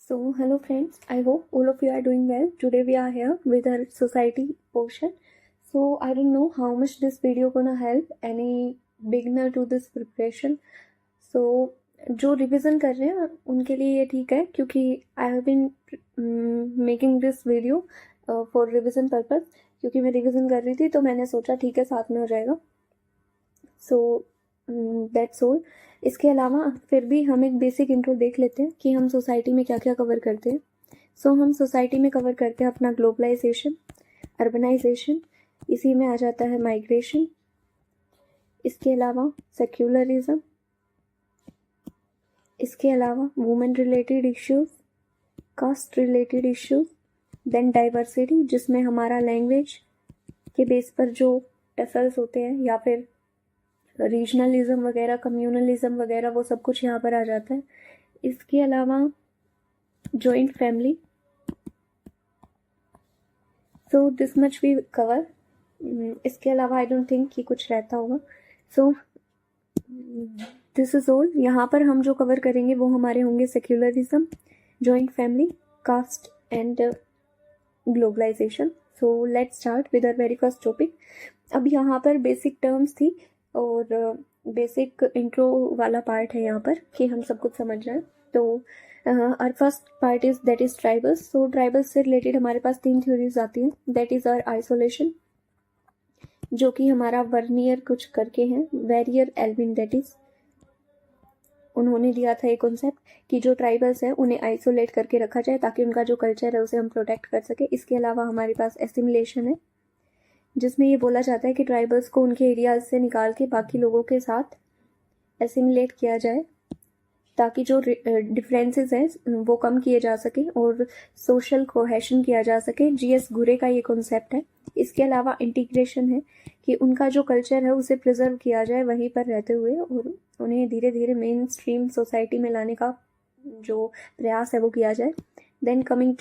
So, hello friends, I hope all of you are doing well. Today we are here with our society portion. So, I don't know how much this video gonna help any beginner to this preparation. So, जो revision कर रहे हैं उनके लिए ये ठीक है क्योंकि I have been making this video for revision purpose, क्योंकि मैं रिविज़न कर रही थी तो मैंने सोचा ठीक है साथ में हो जाएगा. So that's all. इसके अलावा फिर भी हम एक बेसिक इंट्रो देख लेते हैं कि हम सोसाइटी में क्या क्या कवर करते हैं. सो हम सोसाइटी में कवर करते हैं अपना ग्लोबलाइजेशन, अर्बनाइजेशन, इसी में आ जाता है माइग्रेशन, इसके अलावा सेक्युलरिज्म, इसके अलावा women related issues, caste related issues, then diversity जिसमें हमारा लैंग्वेज के बेस पर जो टसल्स होते हैं या फिर रीजनलिज्म वगैरह, कम्युनलिज्म वगैरह, वो सब कुछ यहाँ पर आ जाता है. इसके अलावा joint family. So this much we cover. इसके अलावा आई डोंट थिंक कि कुछ रहता होगा. So this is all. यहाँ पर हम जो कवर करेंगे वो हमारे होंगे secularism, joint family, caste and globalisation. So let's start with our very first topic. अब यहाँ पर बेसिक टर्म्स थी और बेसिक इंट्रो वाला पार्ट है यहाँ पर कि हम सब कुछ समझ रहे हैं. तो our first part is that is tribals. So tribals से रिलेटेड हमारे पास 3 थ्योरीज आती हैं. दैट इज आवर आइसोलेशन, जो कि हमारा वर्नियर कुछ करके हैं, वेरियर एल्विन, दैट इज उन्होंने दिया था एक कॉन्सेप्ट कि जो ट्राइबल्स हैं उन्हें आइसोलेट करके रखा जाए ताकि उनका जो कल्चर है उसे हम प्रोटेक्ट कर सके. इसके अलावा हमारे पास एसिमिलेशन है, जिसमें ये बोला जाता है कि ट्राइबल्स को उनके एरियाज से निकाल के बाकी लोगों के साथ एसिमिलेट किया जाए ताकि जो डिफरेंसेस हैं वो कम किए जा सके और सोशल कोहेशन किया जा सके. जीएस गुरे का ये कॉन्सेप्ट है. इसके अलावा इंटीग्रेशन है कि उनका जो कल्चर है उसे प्रिजर्व किया जाए वहीं पर रहते हुए और उन्हें धीरे धीरे मेन स्ट्रीम सोसाइटी में लाने का जो प्रयास है वो किया जाए. Then coming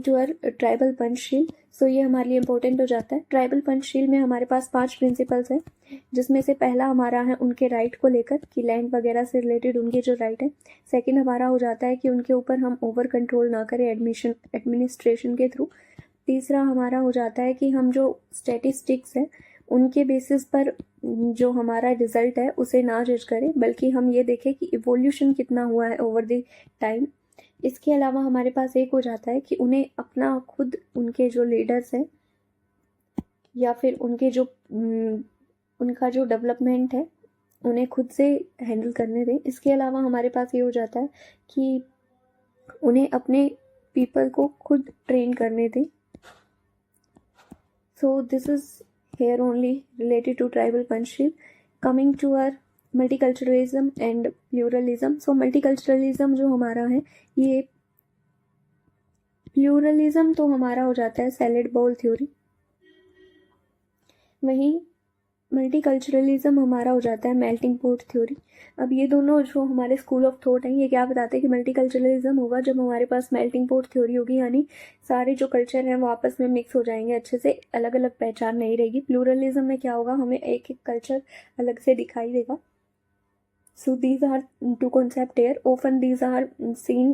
to our tribal Panchsheel. So ये हमारे लिए इंपॉर्टेंट हो जाता है. ट्राइबल पंचशील में हमारे पास 5 प्रिंसिपल्स हैं, जिसमें से पहला हमारा है उनके राइट को लेकर कि लैंड वगैरह से रिलेटेड उनके जो राइट है. सेकंड हमारा हो जाता है कि उनके ऊपर हम ओवर कंट्रोल ना करें एडमिनिस्ट्रेशन के थ्रू. तीसरा हमारा हो जाता है कि हम जो स्टैटिस्टिक्स हैं उनके बेसिस पर जो हमारा रिजल्ट है उसे ना जज करें, बल्कि हम ये देखें कि इवोल्यूशन कितना हुआ है ओवर द टाइम. इसके अलावा हमारे पास एक हो जाता है कि उन्हें अपना खुद उनके जो लीडर्स हैं या फिर उनके जो उनका जो डेवलपमेंट है उन्हें खुद से हैंडल करने दें. इसके अलावा हमारे पास ये हो जाता है कि उन्हें अपने पीपल को खुद ट्रेन करने दें. सो this is here only related to tribal panchshil. Coming to our multiculturalism and pluralism. So multiculturalism जो हमारा है, ये प्लूरलिज्म तो हमारा हो जाता है सैलेड बाउल थ्योरी. वहीं मल्टीकल्चरलिज्म हमारा हो जाता है मेल्टिंग पॉट थ्योरी. अब ये दोनों जो हमारे स्कूल ऑफ थॉट हैं ये क्या बताते हैं कि मल्टीकल्चरलिज्म होगा जब हमारे पास मेल्टिंग पॉट थ्योरी होगी, यानी सारे जो कल्चर हैं वो आपस में मिक्स हो जाएंगे अच्छे से, अलग अलग पहचान नहीं रहेगी. प्लूरलिज्म में क्या होगा, हमें एक एक कल्चर अलग से दिखाई देगा. So these are 2 concept here. Often these are seen,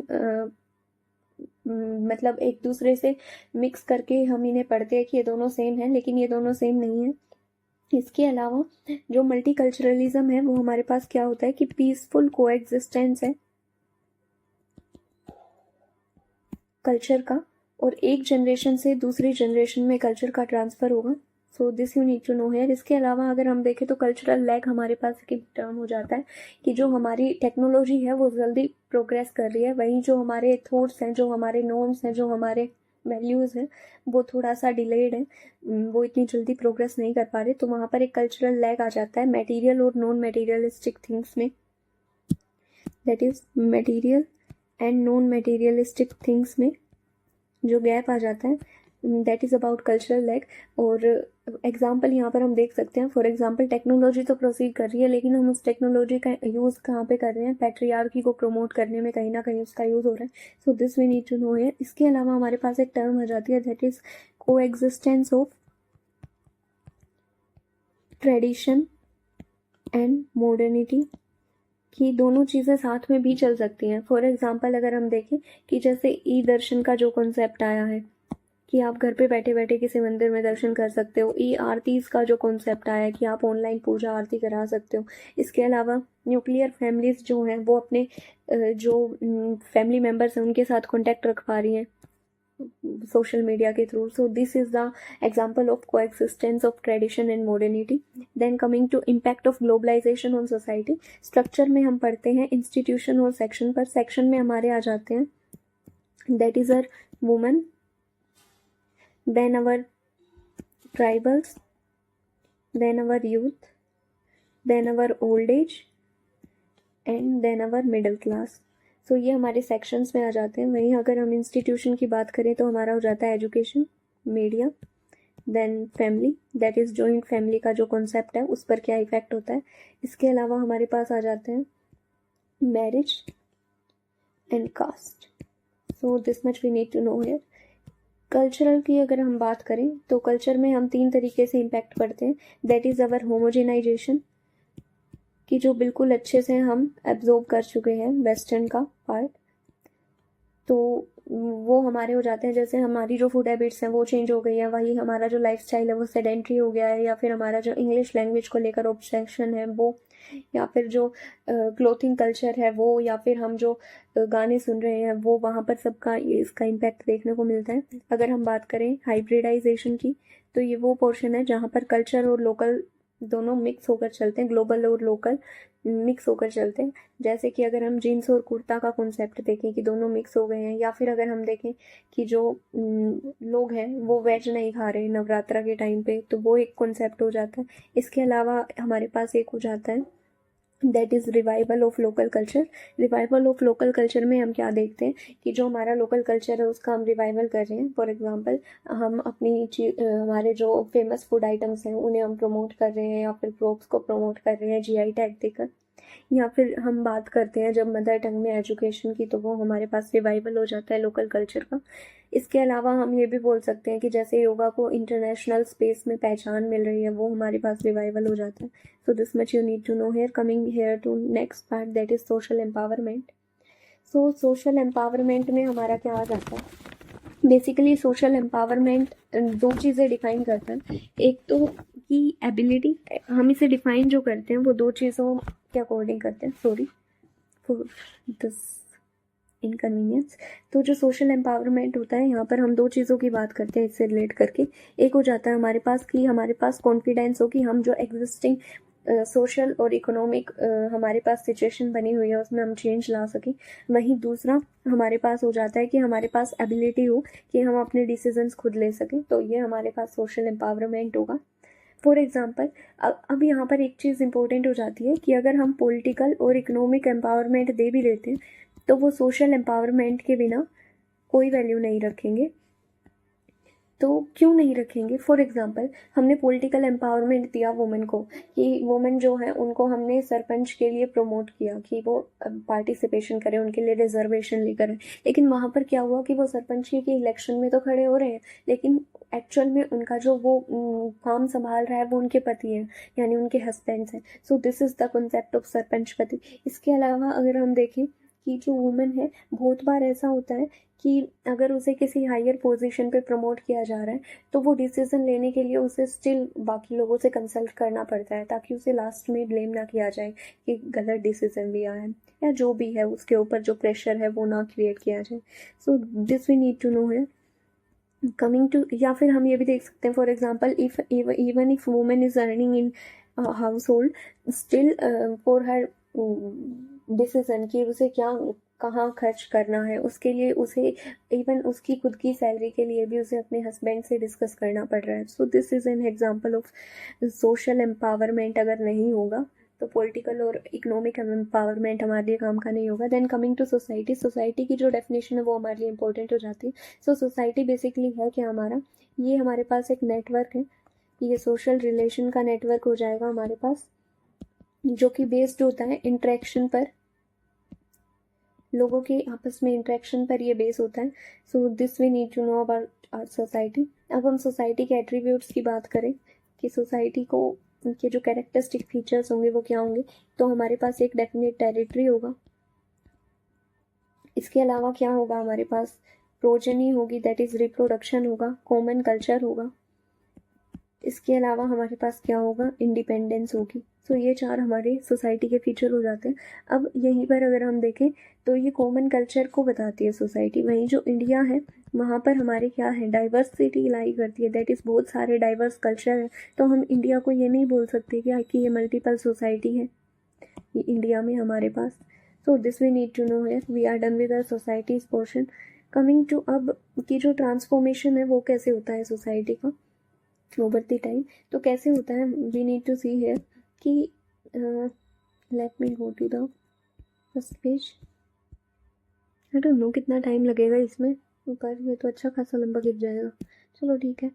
मतलब एक दूसरे से मिक्स करके हम इन्हें पढ़ते हैं कि ये दोनों सेम हैं, लेकिन ये दोनों सेम नहीं है. इसके अलावा जो मल्टीकल्चरलिज्म है वो हमारे पास क्या होता है कि पीसफुल कोएग्जिस्टेंस है कल्चर का और एक जनरेशन से दूसरी जनरेशन में कल्चर का ट्रांसफर होगा. So this you need to know here. इसके अलावा अगर हम देखें तो कल्चरल लैग हमारे पास एक टर्म हो जाता है कि जो हमारी टेक्नोलॉजी है वो जल्दी प्रोग्रेस कर रही है, वहीं जो हमारे थॉट्स हैं, जो हमारे नॉर्म्स हैं, जो हमारे वैल्यूज़ हैं वो थोड़ा सा डिलेड है, वो इतनी जल्दी प्रोग्रेस नहीं कर पा रहे. तो वहाँ पर एक कल्चरल लैग आ जाता है मटेरियल और नॉन मटेरियलिस्टिक थिंग्स में. That is material and non materialistic things में जो गैप आ जाता है, that is about cultural lag. और एग्जाम्पल यहाँ पर हम देख सकते हैं. फॉर एग्जाम्पल टेक्नोलॉजी तो प्रोसीड कर रही है, लेकिन हम उस टेक्नोलॉजी का यूज़ कहाँ पे कर रहे हैं, पैट्रियार्की को प्रमोट करने में कहीं ना कहीं उसका यूज़ हो रहा है. So this we need to know है. इसके अलावा हमारे पास एक टर्म आ जाती है दैट इज को existence of tradition and modernity. कि दोनों चीज़ें साथ में भी चल सकती हैं। फॉर एग्जांपल अगर हम देखें कि जैसे ई दर्शन का जो कॉन्सेप्ट आया है कि आप घर पे बैठे बैठे किसी मंदिर में दर्शन कर सकते हो, ई आरतीज़ का जो कॉन्सेप्ट आया है कि आप ऑनलाइन पूजा आरती करा सकते हो। इसके अलावा न्यूक्लियर फैमिलीज़ जो हैं वो अपने जो फैमिली मेम्बर्स हैं उनके साथ कॉन्टैक्ट रख पा रही हैं social media के through. So this is the example of coexistence of tradition and modernity. Then coming to impact of globalization on society. Structure में हम पढ़ते हैं institution और section पर. Section में हमारे आ जाते हैं that is our women, then our tribals, then our youth, then our old age and then our middle class. सो ये हमारे सेक्शंस में आ जाते हैं. वहीं अगर हम इंस्टीट्यूशन की बात करें तो हमारा हो जाता है education, media, then family, that is joint family का जो कॉन्सेप्ट है उस पर क्या इफेक्ट होता है. इसके अलावा हमारे पास आ जाते हैं marriage and caste. So this much we need to know here. Cultural की अगर हम बात करें तो कल्चर में हम 3 तरीके से इम्पैक्ट पड़ते हैं. दैट इज़ अवर होमोजेनाइजेशन कि जो बिल्कुल अच्छे से हम एब्जॉर्ब कर चुके हैं वेस्टर्न का पार्ट, तो वो हमारे हो जाते हैं. जैसे हमारी जो फूड हैबिट्स हैं वो चेंज हो गई है, वही हमारा जो लाइफस्टाइल है वो सेडेंट्री हो गया है, या फिर हमारा जो इंग्लिश लैंग्वेज को लेकर ऑब्सेशन है वो, या फिर जो क्लोथिंग कल्चर है वो, या फिर हम जो गाने सुन रहे हैं वो, वहाँ पर सबका इसका इम्पैक्ट देखने को मिलता है. अगर हम बात करें हाइब्रिडाइजेशन की तो ये वो पोर्शन है जहाँ पर कल्चर और लोकल दोनों मिक्स होकर चलते हैं, ग्लोबल और लोकल मिक्स होकर चलते हैं. जैसे कि अगर हम जीन्स और कुर्ता का कॉन्सेप्ट देखें कि दोनों मिक्स हो गए हैं, या फिर अगर हम देखें कि जो लोग हैं वो वेज नहीं खा रहे नवरात्रा के टाइम पे, तो वो एक कॉन्सेप्ट हो जाता है. इसके अलावा हमारे पास एक हो जाता है that is revival of local culture. Revival of local culture में हम क्या देखते हैं कि जो हमारा लोकल कल्चर है उसका हम रिवाइवल कर रहे हैं. फॉर एग्जांपल हम अपनी हमारे जो फेमस फूड आइटम्स हैं उन्हें हम प्रमोट कर रहे हैं, या फिर क्रॉप्स को प्रमोट कर रहे हैं जीआई टैग देकर. या फिर हम बात करते हैं जब मदर टंग में एजुकेशन की, तो वो हमारे पास रिवाइवल हो जाता है लोकल कल्चर का. इसके अलावा हम ये भी बोल सकते हैं कि जैसे योगा को इंटरनेशनल स्पेस में पहचान मिल रही है, वो हमारे पास रिवाइवल हो जाता है. So this much you need to know here. Coming here to next part that is social empowerment. So social empowerment में हमारा क्या आ जाता है. बेसिकली सोशल एम्पावरमेंट 2 चीज़ें डिफाइन करता है. एक तो की एबिलिटी, हम इसे डिफाइन जो करते हैं वो 2 चीज़ों के अकॉर्डिंग करते हैं. Sorry for this inconvenience. तो जो सोशल एम्पावरमेंट होता है यहाँ पर हम 2 चीज़ों की बात करते हैं इससे रिलेट करके. एक हो जाता है हमारे पास कि हमारे पास कॉन्फिडेंस हो कि हम जो एग्जिस्टिंग सोशल और इकोनॉमिक हमारे पास सिचुएशन बनी हुई है उसमें हम चेंज ला सकें. वहीं दूसरा हमारे पास हो जाता है कि हमारे पास एबिलिटी हो कि हम अपने डिसीजंस खुद ले सकें. तो ये हमारे पास सोशल एम्पावरमेंट होगा. फॉर एग्जाम्पल अब यहाँ पर एक चीज़ इंपॉर्टेंट हो जाती है कि अगर हम पॉलिटिकल और इकोनॉमिक एम्पावरमेंट दे भी देते हैं तो वो सोशल एम्पावरमेंट के बिना कोई वैल्यू नहीं रखेंगे. तो क्यों नहीं रखेंगे. फॉर एग्जांपल हमने पॉलिटिकल एम्पावरमेंट दिया वुमेन को कि वुमेन जो है उनको हमने सरपंच के लिए प्रमोट किया कि वो पार्टिसिपेशन करें, उनके लिए रिजर्वेशन लेकर आए. लेकिन वहाँ पर क्या हुआ कि वो सरपंच के इलेक्शन में तो खड़े हो रहे हैं, लेकिन एक्चुअल में उनका जो वो काम संभाल रहा है वो उनके पति हैं, यानी उनके हस्बैंड्स हैं. So this is the concept of sarpanch पति. इसके अलावा अगर हम देखें कि जो वुमेन है, बहुत बार ऐसा होता है कि अगर उसे किसी हायर पोजीशन पे प्रमोट किया जा रहा है तो वो डिसीजन लेने के लिए उसे स्टिल बाकी लोगों से कंसल्ट करना पड़ता है, ताकि उसे लास्ट में ब्लेम ना किया जाए कि गलत डिसीजन लिया है, या जो भी है उसके ऊपर जो प्रेशर है वो ना क्रिएट किया जाए. So this we need to know है. कमिंग टू, या फिर हम ये भी देख सकते हैं for example even if women is earning in household, still for her decision कि उसे क्या कहाँ खर्च करना है, उसके लिए उसे इवन उसकी खुद की सैलरी के लिए भी उसे अपने हस्बैंड से डिस्कस करना पड़ रहा है. So this is an example of social empowerment. अगर नहीं होगा तो पॉलिटिकल और इकोनॉमिक एम्पावरमेंट हमारे लिए काम का नहीं होगा. Then coming to society. Society की जो डेफिनेशन है वो हमारे लिए इंपॉर्टेंट हो जाती है. सो सोसाइटी बेसिकली है क्या हमारा, ये हमारे पास एक नेटवर्क है. ये सोशल रिलेशन का नेटवर्क हो जाएगा हमारे पास, जो कि बेस्ड होता है इंटरेक्शन पर, लोगों के आपस में इंटरेक्शन पर ये बेस होता है. So this we need to know about our society. अब हम सोसाइटी के एट्रीब्यूट्स की बात करें कि सोसाइटी को उनके जो कैरेक्टरिस्टिक फीचर्स होंगे वो क्या होंगे, तो हमारे पास एक डेफिनेट टेरिटरी होगा। इसके अलावा क्या होगा, हमारे पास प्रोजनी होगी, दैट इज़ रिप्रोडक्शन होगा, कॉमन कल्चर होगा। इसके अलावा हमारे पास क्या होगा, इंडिपेंडेंस होगी। तो ये 4 हमारे सोसाइटी के फीचर हो जाते हैं। अब यहीं पर अगर हम देखें तो ये कॉमन कल्चर को बताती है सोसाइटी। वहीं जो इंडिया है वहाँ पर हमारे क्या है, डाइवर्सिटी लाई करती है, दैट इज़ बहुत सारे डाइवर्स कल्चर है। तो हम इंडिया को ये नहीं बोल सकते कि ये मल्टीपल सोसाइटी है, ये इंडिया में हमारे पास। So this we need to know here. We are done with our societies portion. Coming to अब की जो ट्रांसफॉर्मेशन है वो कैसे होता है सोसाइटी का ओवर द टाइम, तो कैसे होता है, we need to see here कि let me go to the first page. I don't know कितना टाइम लगेगा इसमें, पर ये तो अच्छा खासा लंबा गिर जाएगा। चलो ठीक है।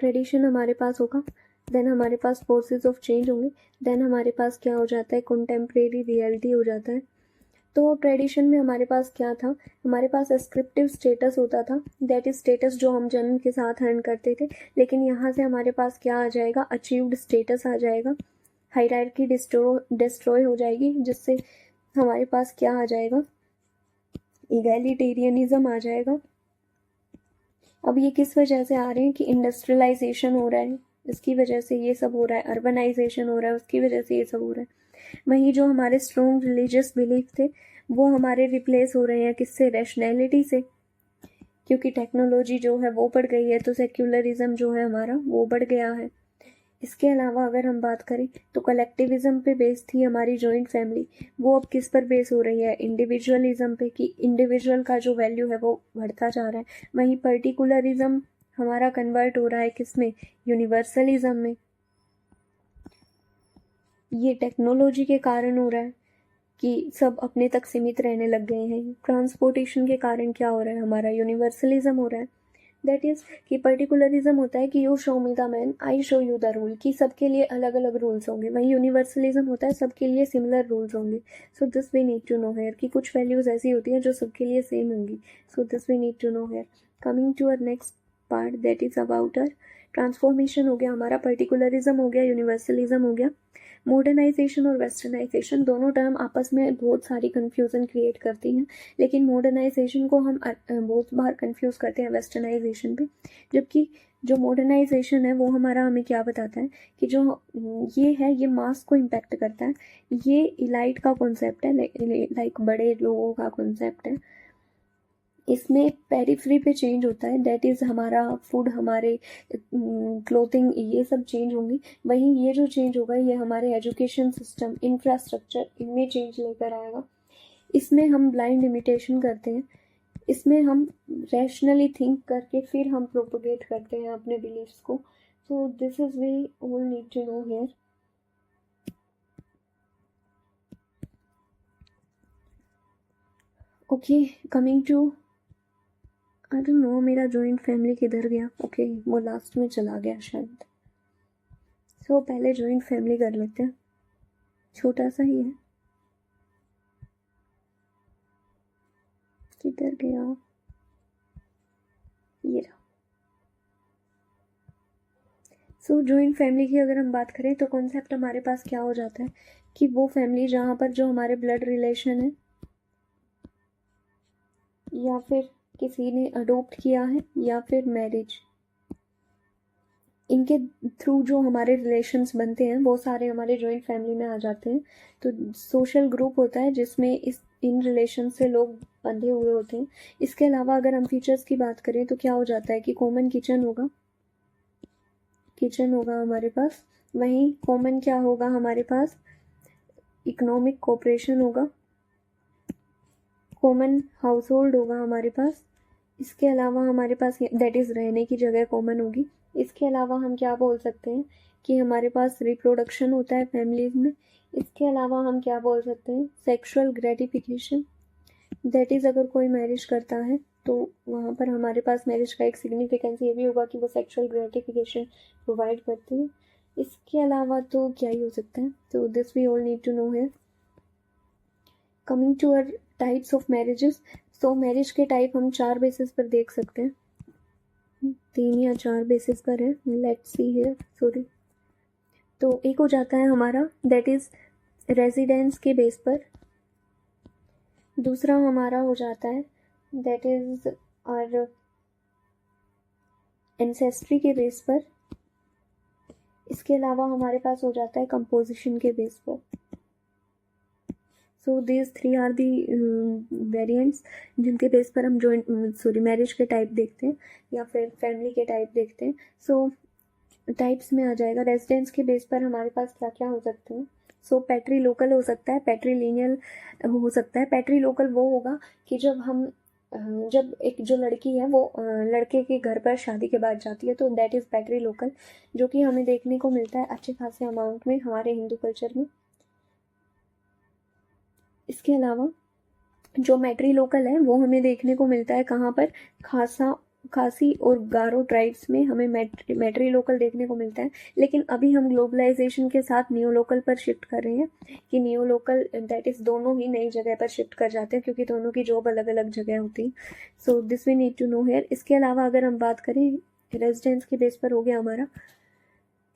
ट्रेडिशन हमारे पास होगा, देन हमारे पास फोर्सेस ऑफ चेंज होंगे, देन हमारे पास क्या हो जाता है, कंटेम्प्रेरी रियलिटी हो जाता है। तो ट्रेडिशन में हमारे पास क्या था, हमारे पास एस्क्रिप्टिव स्टेटस होता था, दैट इज स्टेटस जो हम जन्म के साथ अर्न करते थे। लेकिन यहाँ से हमारे पास क्या आ जाएगा, अचीव्ड स्टेटस आ जाएगा, हायरार्की डिस्ट्रॉय हो जाएगी, जिससे हमारे पास क्या आ जाएगा, इगैलिटेरियनिज्म आ जाएगा। अब ये किस वजह से आ रहे हैं कि इंडस्ट्रियलाइजेशन हो रहा है, इसकी वजह से ये सब हो रहा है, अर्बनाइजेशन हो रहा है, उसकी वजह से ये सब हो रहा है। वहीं जो हमारे स्ट्रॉन्ग रिलीजियस बिलीफ थे वो हमारे रिप्लेस हो रहे हैं किससे, रैशनैलिटी से, क्योंकि टेक्नोलॉजी जो है वो बढ़ गई है, तो सेक्युलरिज्म जो है हमारा वो बढ़ गया है। इसके अलावा अगर हम बात करें तो कलेक्टिविज्म पे बेस थी हमारी जॉइंट फैमिली, वो अब किस पर बेस हो रही है, इंडिविजुअलिज्म पे, कि इंडिविजुअल का जो वैल्यू है वो बढ़ता जा रहा है। वहीं पर्टिकुलरिज्म हमारा कन्वर्ट हो रहा है किस में, यूनिवर्सलिज्म में। ये टेक्नोलॉजी के कारण हो रहा है कि सब अपने तक सीमित रहने लग गए हैं। ट्रांसपोर्टेशन के कारण क्या हो रहा है, हमारा यूनिवर्सलिज्म हो रहा है। दैट इज कि पर्टिकुलरिज्म होता है कि you show me the man, I show you the rule, कि सबके लिए अलग अलग रूल्स होंगे। वहीं यूनिवर्सलिज्म होता है सबके लिए सिमिलर रूल्स होंगे। So this we need to know here कि कुछ वैल्यूज ऐसी होती हैं जो सबके लिए सेम होंगी। So this we need to know here. Coming to our next part, that is about uh transformation. हो गया हमारा, पर्टिकुलरिज्म हो गया, यूनिवर्सलिज्म हो गया। मॉडर्नाइजेशन और वेस्टर्नाइजेशन दोनों टर्म आपस में बहुत सारी कन्फ्यूज़न क्रिएट करती हैं, लेकिन मॉडर्नाइजेशन को हम बहुत बार कन्फ्यूज़ करते हैं वेस्टर्नाइजेशन पे। जबकि जो मॉडर्नाइजेशन है वो हमारा हमें क्या बताता है कि जो ये है ये मास को इम्पैक्ट करता है, ये इलाइट का कॉन्सेप्ट है, लाइक बड़े लोगों का कॉन्सेप्ट है। इसमें पेरिफ्री पे चेंज होता है, दैट इज़ हमारा फूड, हमारे क्लोथिंग, ये सब चेंज होंगी। वहीं ये जो चेंज होगा ये हमारे एजुकेशन सिस्टम, इंफ्रास्ट्रक्चर, इनमें चेंज लेकर आएगा। इसमें हम ब्लाइंड इमिटेशन करते हैं, इसमें हम रैशनली थिंक करके फिर हम प्रोपोगेट करते हैं अपने बिलीफ्स को। So this is we all need to know here. Okay, coming to, I don't know मेरा जॉइंट फैमिली किधर गया। ओके, वो लास्ट में चला गया शायद। सो पहले जॉइंट फैमिली कर लेते हैं, छोटा सा ही है। किधर गया, ये रहा। सो जॉइंट फैमिली की अगर हम बात करें तो कॉन्सेप्ट हमारे पास क्या हो जाता है कि वो फैमिली जहाँ पर जो हमारे ब्लड रिलेशन है या फिर किसी ने अडोप्ट किया है या फिर मैरिज, इनके थ्रू जो हमारे रिलेशंस बनते हैं वो सारे हमारे जॉइंट फैमिली में आ जाते हैं। तो सोशल ग्रुप होता है जिसमें इन रिलेशन से लोग बंधे हुए होते हैं। इसके अलावा अगर हम फीचर्स की बात करें तो क्या हो जाता है कि कॉमन किचन होगा, हमारे पास। वहीं कॉमन क्या होगा हमारे पास, इकोनॉमिक कोऑपरेशन होगा, कॉमन हाउस होल्ड होगा हमारे पास। इसके अलावा हमारे पास दैट इज़ रहने की जगह कॉमन होगी। इसके अलावा हम क्या बोल सकते हैं कि हमारे पास रिप्रोडक्शन होता है फैमिलीज में। इसके अलावा हम क्या बोल सकते हैं, सेक्सुअल ग्रेटिफिकेशन, दैट इज़ अगर कोई मैरिज करता है तो वहाँ पर हमारे पास मैरिज का एक सिग्निफिकेंस ये भी होगा कि वो सेक्सुअल ग्रेटिफिकेशन प्रोवाइड करती है। इसके अलावा तो क्या ही हो सकता है। तो this we all need to know है। Coming to our types of marriages, so marriage के टाइप हम 4 बेसिस पर देख सकते हैं, 3 या 4 बेसिस पर है। Let's see here, sorry. तो एक हो जाता है हमारा दैट इज़ रेजिडेंस के बेस पर, दूसरा हमारा हो जाता है दैट इज़ और एंसेस्ट्री के बेस पर, इसके अलावा हमारे पास हो जाता है कंपोजिशन के बेस पर। So these 3 are the variants जिनके बेस पर हम जॉइंट मैरिज के टाइप देखते हैं या फिर फैमिली के टाइप देखते हैं। सो टाइप्स में आ जाएगा रेजिडेंस के बेस पर हमारे पास क्या क्या हो सकते हैं। सो पैट्री लोकल हो सकता है, पैट्री लीनियल हो सकता है। पैट्री लोकल वो होगा कि जब एक जो लड़की है वो लड़के के घर पर शादी के बाद जाती है, तो दैट इज़ पैट्री लोकल, जो कि हमें देखने को मिलता है अच्छे खासे अमाउंट में हमारे हिंदू कल्चर में। इसके अलावा जो मैट्री लोकल है वो हमें देखने को मिलता है कहाँ पर, खासी और गारो ट्राइब्स में हमें मैट्री लोकल देखने को मिलता है। लेकिन अभी हम ग्लोबलाइजेशन के साथ नियो लोकल पर शिफ्ट कर रहे हैं कि नियो लोकल दैट इज़ दोनों ही नई जगह पर शिफ्ट कर जाते हैं क्योंकि दोनों की जॉब अलग अलग जगह होती है। So this we need to know here. इसके अलावा अगर हम बात करें रेजिडेंस के बेस पर हो गया हमारा।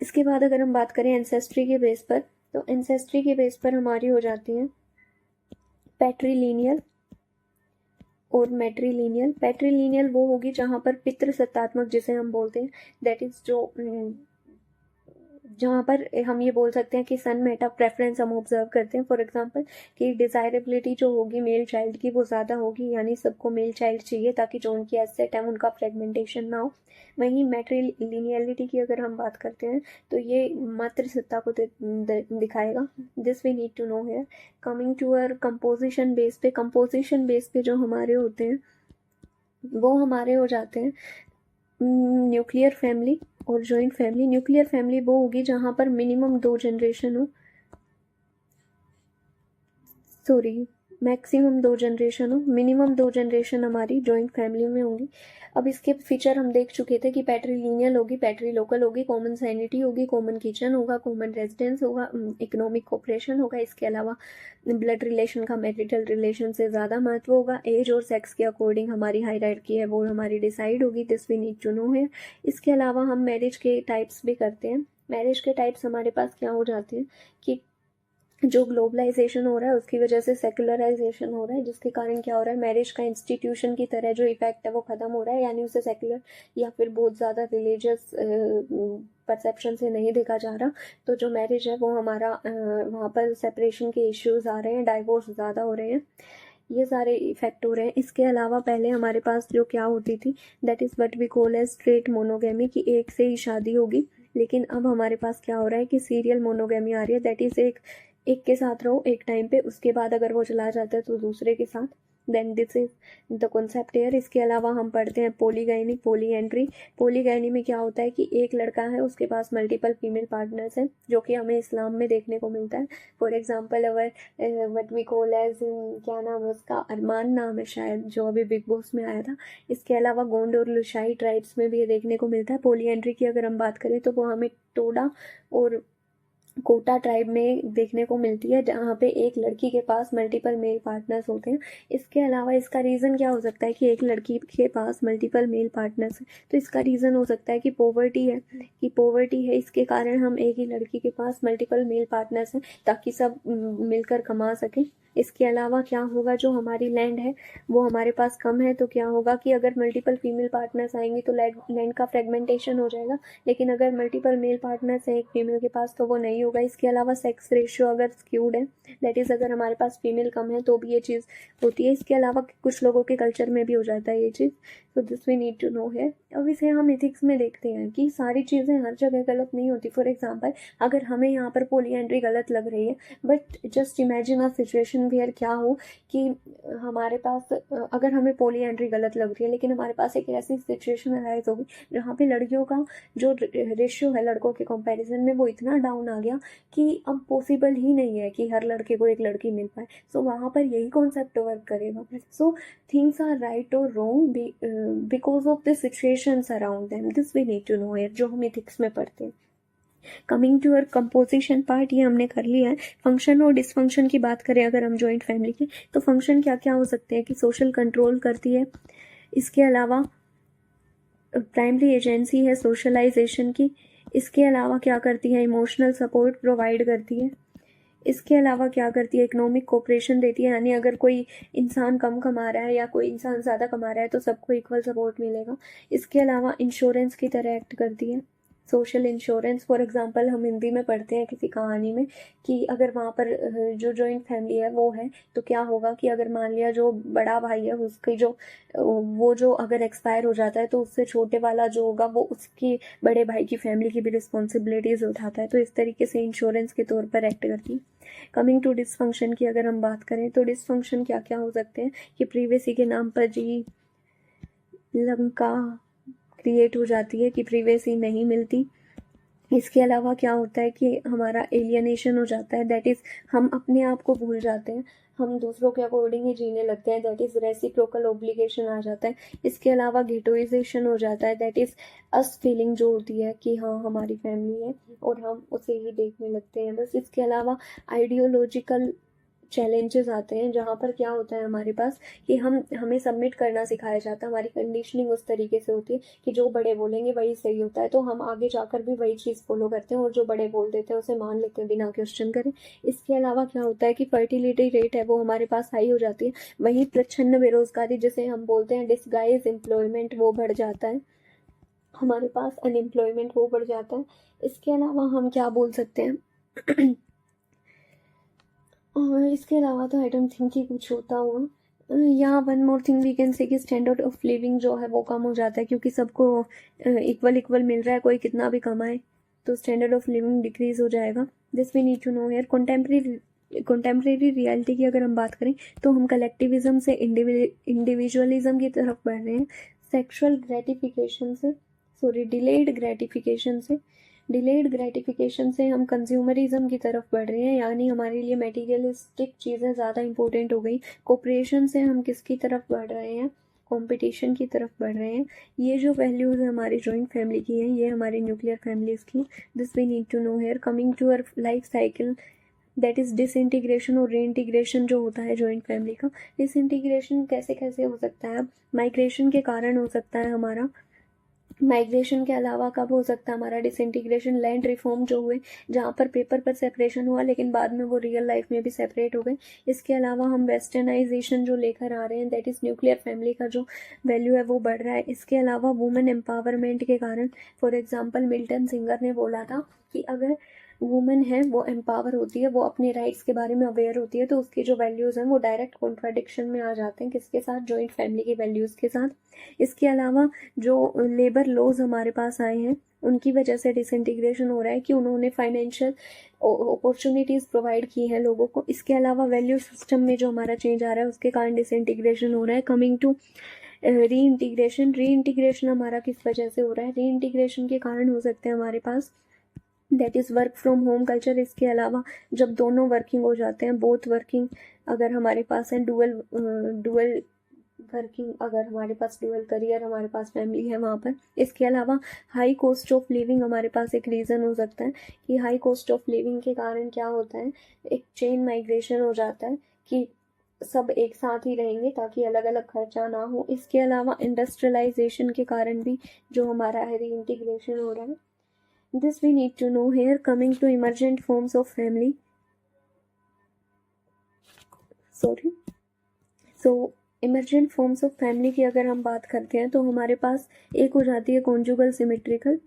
इसके बाद अगर हम बात करें एंसेस्ट्री के बेस पर, तो एंसेस्ट्री के बेस पर हमारी हो जाती हैं पैट्रीलीनियल और मैट्रीलीनियल। पैट्रीलीनियल वो होगी जहाँ पर पितृसत्तात्मक जिसे हम बोलते हैं, दैट इज़ जहाँ पर हम ये बोल सकते हैं कि सन मेटा प्रेफरेंस हम ऑब्जर्व करते हैं। फॉर एग्जांपल कि डिज़ायरेबिलिटी जो होगी मेल चाइल्ड की वो ज़्यादा होगी, यानी सबको मेल चाइल्ड चाहिए ताकि जो उनकी एसेट है उनका फ्रेगमेंटेशन ना हो। वहीं मैट्रीलिनियलिटी की अगर हम बात करते हैं तो ये मातृसत्ता को दिखाएगा। This we need to know here. Coming to uh composition base पे, कंपोजिशन बेस पे जो हमारे होते हैं वो हमारे हो जाते हैं न्यूक्लियर फैमिली और जॉइंट फैमिली। न्यूक्लियर फैमिली वो होगी जहाँ पर मिनिमम 2 जनरेशन हो, मैक्सिमम 2 जनरेशन हो, मिनिमम 2 जनरेशन हमारी जॉइंट फैमिली में होंगी। अब इसके फीचर हम देख चुके थे कि पैट्रीलीनियल होगी, पैट्री लोकल होगी, कॉमन सैनिटी होगी, कॉमन किचन होगा, कॉमन रेजिडेंस होगा, इकोनॉमिक कोऑपरेशन होगा। इसके अलावा ब्लड रिलेशन का मैरिटल रिलेशन से ज़्यादा महत्व होगा। एज और सेक्स के अकॉर्डिंग हमारी हायरार्की है वो हमारी डिसाइड होगी। This we need to know है। इसके अलावा हम मैरिज के टाइप्स भी करते हैं। मैरिज के टाइप्स हमारे पास क्या हो जाते हैं कि जो ग्लोबलाइजेशन हो रहा है उसकी वजह से सेकुलराइजेशन हो रहा है, जिसके कारण क्या हो रहा है, मैरिज का इंस्टीट्यूशन की तरह जो इफेक्ट है वो ख़त्म हो रहा है, यानी उसे सेकुलर या फिर बहुत ज़्यादा रिलीजियस परसेप्शन से नहीं देखा जा रहा। तो जो मैरिज है वो हमारा वहाँ पर सेपरेशन के इश्यूज आ रहे हैं, डाइवोर्स ज़्यादा हो रहे हैं, ये सारे इफेक्ट हो रहे हैं। इसके अलावा पहले हमारे पास जो क्या होती थी that is what we call as straight monogamy, की एक से ही शादी होगी। लेकिन अब हमारे पास क्या हो रहा है कि सीरियल मोनोगेमी आ रही है, दैट इज़ एक के साथ रहो एक टाइम पे, उसके बाद अगर वो चला जाता है तो दूसरे के साथ। Then this is the concept here. इसके अलावा हम पढ़ते हैं पोलीगैनी, पोलीएंड्री। पोलीगैनी में क्या होता है कि एक लड़का है उसके पास मल्टीपल फीमेल पार्टनर्स हैं, जो कि हमें इस्लाम में देखने को मिलता है। For example our what we call as, क्या नाम है उसका, अरमान नाम है शायद, जो अभी बिग बॉस में आया था। इसके अलावा गोंड और लुशाई ट्राइब्स में भी ये देखने को मिलता है। पोलीएंड्री की अगर हम बात करें तो वो हमें टोडा और कोटा ट्राइब में देखने को मिलती है, जहाँ पे एक लड़की के पास मल्टीपल मेल पार्टनर्स होते हैं। इसके अलावा इसका रीज़न क्या हो सकता है कि एक लड़की के पास मल्टीपल मेल पार्टनर्स हैं, तो इसका रीज़न हो सकता है कि पॉवर्टी है, इसके कारण हम एक ही लड़की के पास मल्टीपल मेल पार्टनर्स हैं ताकि सब मिलकर कमा सकें। इसके अलावा क्या होगा, जो हमारी लैंड है वो हमारे पास कम है, तो क्या होगा कि अगर मल्टीपल फीमेल पार्टनर्स आएंगे तो लैंड का फ्रेगमेंटेशन हो जाएगा। लेकिन अगर मल्टीपल मेल पार्टनर्स हैं एक फीमेल के पास तो वो नहीं होगा। इसके अलावा सेक्स रेशियो अगर स्क्यूड है, दैट इज़ अगर हमारे पास फीमेल कम है तो भी ये चीज़ होती है। इसके अलावा कुछ लोगों के कल्चर में भी हो जाता है ये चीज़। तो this we need to know है। अब इसे हम एथिक्स में देखते हैं कि सारी चीज़ें हर जगह गलत नहीं होती। फॉर एग्जाम्पल अगर हमें यहाँ पर पोलीएंड्री गलत लग रही है, but just imagine a situation where क्या हो कि हमारे पास अगर हमें पोलीएंड्री गलत लग रही है लेकिन हमारे पास एक ऐसी सिचुएशन अराइज होगी जहाँ पे लड़कियों का जो रेशियो है लड़कों के कंपैरिजन में वो इतना डाउन आ गया कि अब पॉसिबल ही नहीं है कि हर लड़के को एक लड़की मिल पाए। सो वहाँ पर यही कॉन्सेप्ट वर्क करेगा। सो थिंग्स आर राइट और wrong because of the situations around them. This we need to know है, जो हम एथिक्स में पढ़ते हैं। Coming to uh composition part, ये हमने कर लिया है। फंक्शन और डिसफंक्शन की बात करें अगर हम जॉइंट फैमिली की, तो फंक्शन क्या क्या हो सकते हैं कि सोशल कंट्रोल करती है। इसके अलावा प्राइमरी एजेंसी है सोशलाइजेशन की। इसके अलावा क्या करती है, इमोशनल सपोर्ट प्रोवाइड करती है। इसके अलावा क्या करती है, इकोनॉमिक कोऑपरेशन देती है, यानी अगर कोई इंसान कम कमा रहा है या कोई इंसान ज़्यादा कमा रहा है तो सबको इक्वल सपोर्ट मिलेगा। इसके अलावा इंश्योरेंस की तरह एक्ट करती है, सोशल इंश्योरेंस। फॉर एग्जांपल हम हिंदी में पढ़ते हैं किसी कहानी में कि अगर वहाँ पर जो जॉइंट फैमिली है वो है तो क्या होगा कि अगर मान लिया जो बड़ा भाई है उसकी जो वो जो अगर एक्सपायर हो जाता है तो उससे छोटे वाला जो होगा वो उसकी बड़े भाई की फैमिली की भी रिस्पॉन्सिबिलिटीज़ उठाता है। तो इस तरीके से इंश्योरेंस के तौर पर एक्ट करती है। कमिंग टू डिसफंक्शन की अगर हम बात करें तो डिसफंक्शन क्या क्या हो सकते हैं कि प्रीवेसी के नाम पर जी लंका क्रिएट हो जाती है कि प्रीवेसी नहीं मिलती। इसके अलावा क्या होता है कि हमारा एलियनेशन हो जाता है, दैट इज़ हम अपने आप को भूल जाते हैं, हम दूसरों के अकॉर्डिंग ही जीने लगते हैं, दैट इज़ रेसिप्रोकल ऑब्लिगेशन आ जाता है। इसके अलावा गेटोइजेशन हो जाता है, दैट इज़ अस फीलिंग जो होती है कि हाँ हमारी फैमिली है और हम उसे ही देखने लगते हैं बस। इसके अलावा आइडियोलॉजिकल चैलेंजेस आते हैं जहाँ पर क्या होता है हमारे पास कि हमें सबमिट करना सिखाया जाता है, हमारी कंडीशनिंग उस तरीके से होती है कि जो बड़े बोलेंगे वही सही होता है, तो हम आगे जाकर भी वही चीज़ फॉलो करते हैं और जो बड़े बोल देते हैं उसे मान लेते हैं बिना क्वेश्चन करें। इसके अलावा क्या होता है कि फर्टिलिटी रेट है वो हमारे पास हाई हो जाती है, वहीं प्रच्छन्न बेरोजगारी जिसे हम बोलते हैं डिसगाइज एम्प्लॉयमेंट वो बढ़ जाता है, हमारे पास अनएम्प्लॉयमेंट वो बढ़ जाता है। इसके अलावा हम क्या बोल सकते हैं और इसके अलावा तो आई डोंट थिंक कि कुछ होता होगा। यहाँ one more thing we can say कि स्टैंडर्ड ऑफ लिविंग जो है वो कम हो जाता है क्योंकि सबको इक्वल मिल रहा है, कोई कितना भी कमाए तो स्टैंडर्ड ऑफ लिविंग डिक्रीज हो जाएगा। This we need to know here. Contemporary reality की अगर हम बात करें तो हम कलेक्टिविज्म से इंडिविजुअलिज्म की तरफ बढ़ रहे हैं, सेक्सुअल ग्रेटिफिकेशन से डिलेड ग्रेटिफिकेशन से हम कंज्यूमरिज्म की तरफ बढ़ रहे हैं, यानी हमारे लिए मटेरियलिस्टिक चीज़ें ज़्यादा इंपॉर्टेंट हो गई। कोऑपरेशन से हम किसकी तरफ बढ़ रहे हैं, कंपटीशन की तरफ बढ़ रहे हैं। ये जो वैल्यूज़ हमारी जॉइंट फैमिली की हैं ये हमारी न्यूक्लियर फैमिलीज़ की। This we need to know here. Coming to our life cycle that is disintegration और रीइंटीग्रेशन जो होता है जॉइंट फैमिली का। डिसइंटीग्रेशन कैसे कैसे हो सकता है, माइग्रेशन के कारण हो सकता है हमारा। माइग्रेशन के अलावा कब हो सकता है हमारा डिसइंटीग्रेशन, लैंड रिफॉर्म जो हुए जहाँ पर पेपर पर सेपरेशन हुआ लेकिन बाद में वो रियल लाइफ में भी सेपरेट हो गए। इसके अलावा हम वेस्टर्नाइजेशन जो लेकर आ रहे हैं दैट इज़ न्यूक्लियर फैमिली का जो वैल्यू है वो बढ़ रहा है। इसके अलावा वुमेन एम्पावरमेंट के कारण, फॉर एग्जाम्पल मिल्टन सिंगर ने बोला था कि अगर वुमेन है वो एम्पावर होती है, वो अपने राइट्स के बारे में अवेयर होती है तो उसकी जो वैल्यूज़ हैं वो डायरेक्ट कॉन्ट्राडिक्शन में आ जाते हैं किसके साथ, जॉइंट फैमिली की वैल्यूज़ के साथ। इसके अलावा जो लेबर लॉज हमारे पास आए हैं उनकी वजह से डिसइंटीग्रेशन हो रहा है कि उन्होंने फाइनेंशियल अपॉर्चुनिटीज़ प्रोवाइड की हैं लोगों को। इसके अलावा वैल्यू सिस्टम में जो हमारा चेंज आ रहा है उसके कारण डिसइंटीग्रेशन हो रहा है। कमिंग टू रीइंटीग्रेशन हमारा किस वजह से हो रहा है, रीइंटीग्रेशन के कारण हो सकते हैं हमारे पास that is work from home culture. इसके अलावा जब दोनों वर्किंग हो जाते हैं, बोथ वर्किंग अगर हमारे पास है, डुअल वर्किंग अगर हमारे पास, डुअल करियर हमारे पास फैमिली है वहाँ पर। इसके अलावा हाई कॉस्ट ऑफ लिविंग हमारे पास एक रीज़न हो सकता है कि हाई कॉस्ट ऑफ लिविंग के कारण क्या होता है, एक चेन माइग्रेशन हो जाता है कि सब एक साथ ही रहेंगे ताकि अलग अलग खर्चा ना हो। इसके अलावा इंडस्ट्रियलाइजेशन के कारण भी जो हमारा है रीइंटीग्रेशन हो रहा है। This we need to know here. Coming to emergent forms of family. So emergent forms of family की अगर हम बात करते हैं तो हमारे पास एक हो जाती है कॉन्जुगल सिमेट्रिकल,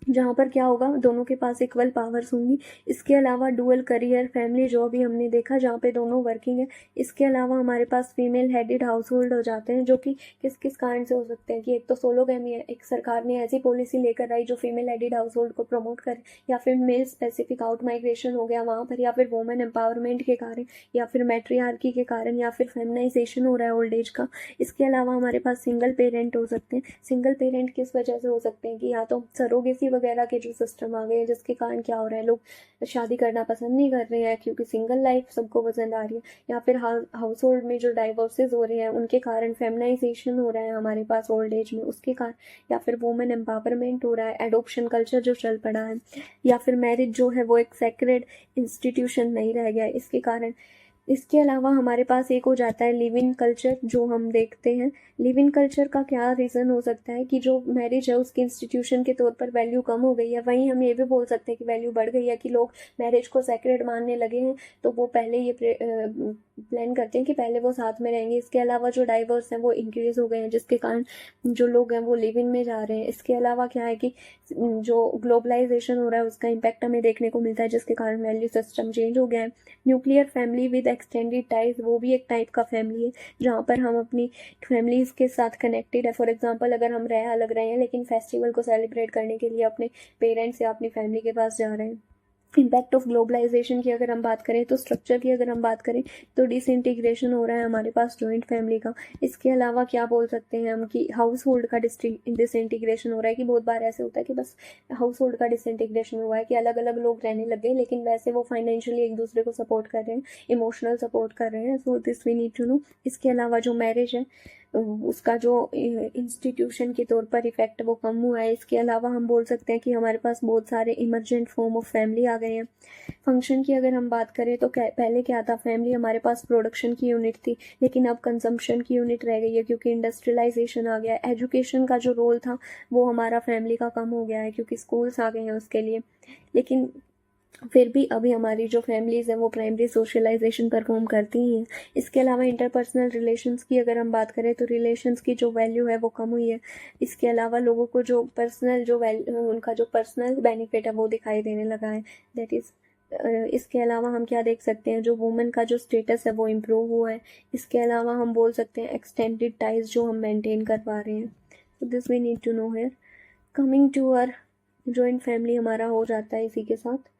जहाँ पर क्या होगा दोनों के पास इक्वल पावर्स होंगी। इसके अलावा डुअल करियर फैमिली जो भी हमने देखा जहाँ पे दोनों वर्किंग है। इसके अलावा हमारे पास फीमेल हेडेड हाउस होल्ड हो जाते हैं जो कि किस किस कारण से हो सकते हैं कि एक तो सोलोगैमी है, एक सरकार ने ऐसी पॉलिसी लेकर आई जो फीमेल हेडेड हाउस होल्ड को प्रमोट करे, या फिर मेल स्पेसिफिक आउट माइग्रेशन हो गया वहाँ पर, या फिर वुमेन एम्पावरमेंट के कारण, या फिर मैट्रियार्की के कारण, या फिर फेमिनाइजेशन हो रहा है ओल्ड एज का। इसके अलावा हमारे पास सिंगल पेरेंट हो सकते हैं। सिंगल पेरेंट किस वजह से हो सकते हैं कि या तो सरोगेसी वगैरह के जो सिस्टम आ गए हैं जिसके कारण क्या हो रहा है, लोग शादी करना पसंद नहीं कर रहे हैं क्योंकि सिंगल लाइफ सबको पसंद आ रही है, या फिर हाउस होल्ड में जो डाइवोर्सेज हो रहे हैं उनके कारण फेमिनाइजेशन हो रहा है हमारे पास ओल्ड एज में उसके कारण, या फिर वुमेन एम्पावरमेंट हो रहा है, एडोप्शन कल्चर जो चल पड़ा है, या फिर मैरिज जो है वो एक सेक्रेड इंस्टीट्यूशन नहीं रह गया है इसके कारण इसके अलावा हमारे पास एक हो जाता है लिव इन कल्चर, जो हम देखते हैं। लिव इन कल्चर का क्या रीज़न हो सकता है कि जो मैरिज है उसकी इंस्टीट्यूशन के तौर पर वैल्यू कम हो गई है। वहीं हम ये भी बोल सकते हैं कि वैल्यू बढ़ गई है, कि लोग मैरिज को सेक्रेड मानने लगे हैं, तो वो पहले ये प्लान करते हैं कि पहले वो साथ में रहेंगे। इसके अलावा जो डाइवर्स हैं वो इंक्रीज़ हो गए हैं, जिसके कारण जो लोग हैं वो लिव इन में जा रहे हैं। इसके अलावा क्या है कि जो ग्लोबलाइजेशन हो रहा है उसका इम्पैक्ट हमें देखने को मिलता है, जिसके कारण वैल्यू सिस्टम चेंज हो गया है। Nuclear family with extended ties, वो भी एक टाइप का फैमिली है जहाँ पर हम अपनी फैमिलीज़ के साथ कनेक्टेड है। फॉर एग्जांपल अगर हम रह अलग रहे हैं लेकिन फेस्टिवल को सेलिब्रेट करने के लिए अपने पेरेंट्स या अपनी फैमिली के पास जा रहे हैं। इम्पैक्ट ऑफ ग्लोबलाइजेशन की अगर हम बात करें तो स्ट्रक्चर की अगर हम बात करें तो डिसइंटीग्रेशन हो रहा है हमारे पास जॉइंट फैमिली का। इसके अलावा क्या बोल सकते हैं हम कि हाउस होल्ड का डिसइंटीग्रेशन हो रहा है, कि बहुत बार ऐसे होता है कि बस हाउस होल्ड का डिसइंटीग्रेशन हुआ है, कि अलग अलग लोग रहने लग गए लेकिन वैसे वो फाइनेंशियली एक दूसरे को सपोर्ट कर रहे हैं, इमोशनल सपोर्ट कर रहे हैं। So this we need to know. इसके अलावा जो मैरिज है उसका जो इंस्टीट्यूशन के तौर पर इफेक्ट वो कम हुआ है। इसके अलावा हम बोल सकते हैं कि हमारे पास बहुत सारे इमरजेंट फॉर्म ऑफ फैमिली आ गए हैं। फंक्शन की अगर हम बात करें तो पहले क्या था, फैमिली हमारे पास प्रोडक्शन की यूनिट थी, लेकिन अब कंजम्पशन की यूनिट रह गई है क्योंकि इंडस्ट्रियलाइजेशन आ गया है। एजुकेशन का जो रोल था वो हमारा फैमिली का कम हो गया है क्योंकि स्कूल्स आ गए हैं उसके लिए। लेकिन फिर भी अभी हमारी जो फैमिलीज़ हैं वो प्राइमरी सोशलाइजेशन परफॉर्म करती ही हैं। इसके अलावा इंटरपर्सनल रिलेशंस की अगर हम बात करें तो रिलेशंस की जो वैल्यू है वो कम हुई है। इसके अलावा लोगों को जो पर्सनल जो उनका जो पर्सनल बेनिफिट है वो दिखाई देने लगा है, दैट इज़। इसके अलावा हम क्या देख सकते हैं, जो वुमेन का जो स्टेटस है वो इम्प्रूव हुआ है। इसके अलावा हम बोल सकते हैं एक्सटेंडेड टाइज जो हम मेंटेन कर पा रहे हैं। तो this we need to know here. Coming to our joint family हमारा हो जाता है इसी के साथ।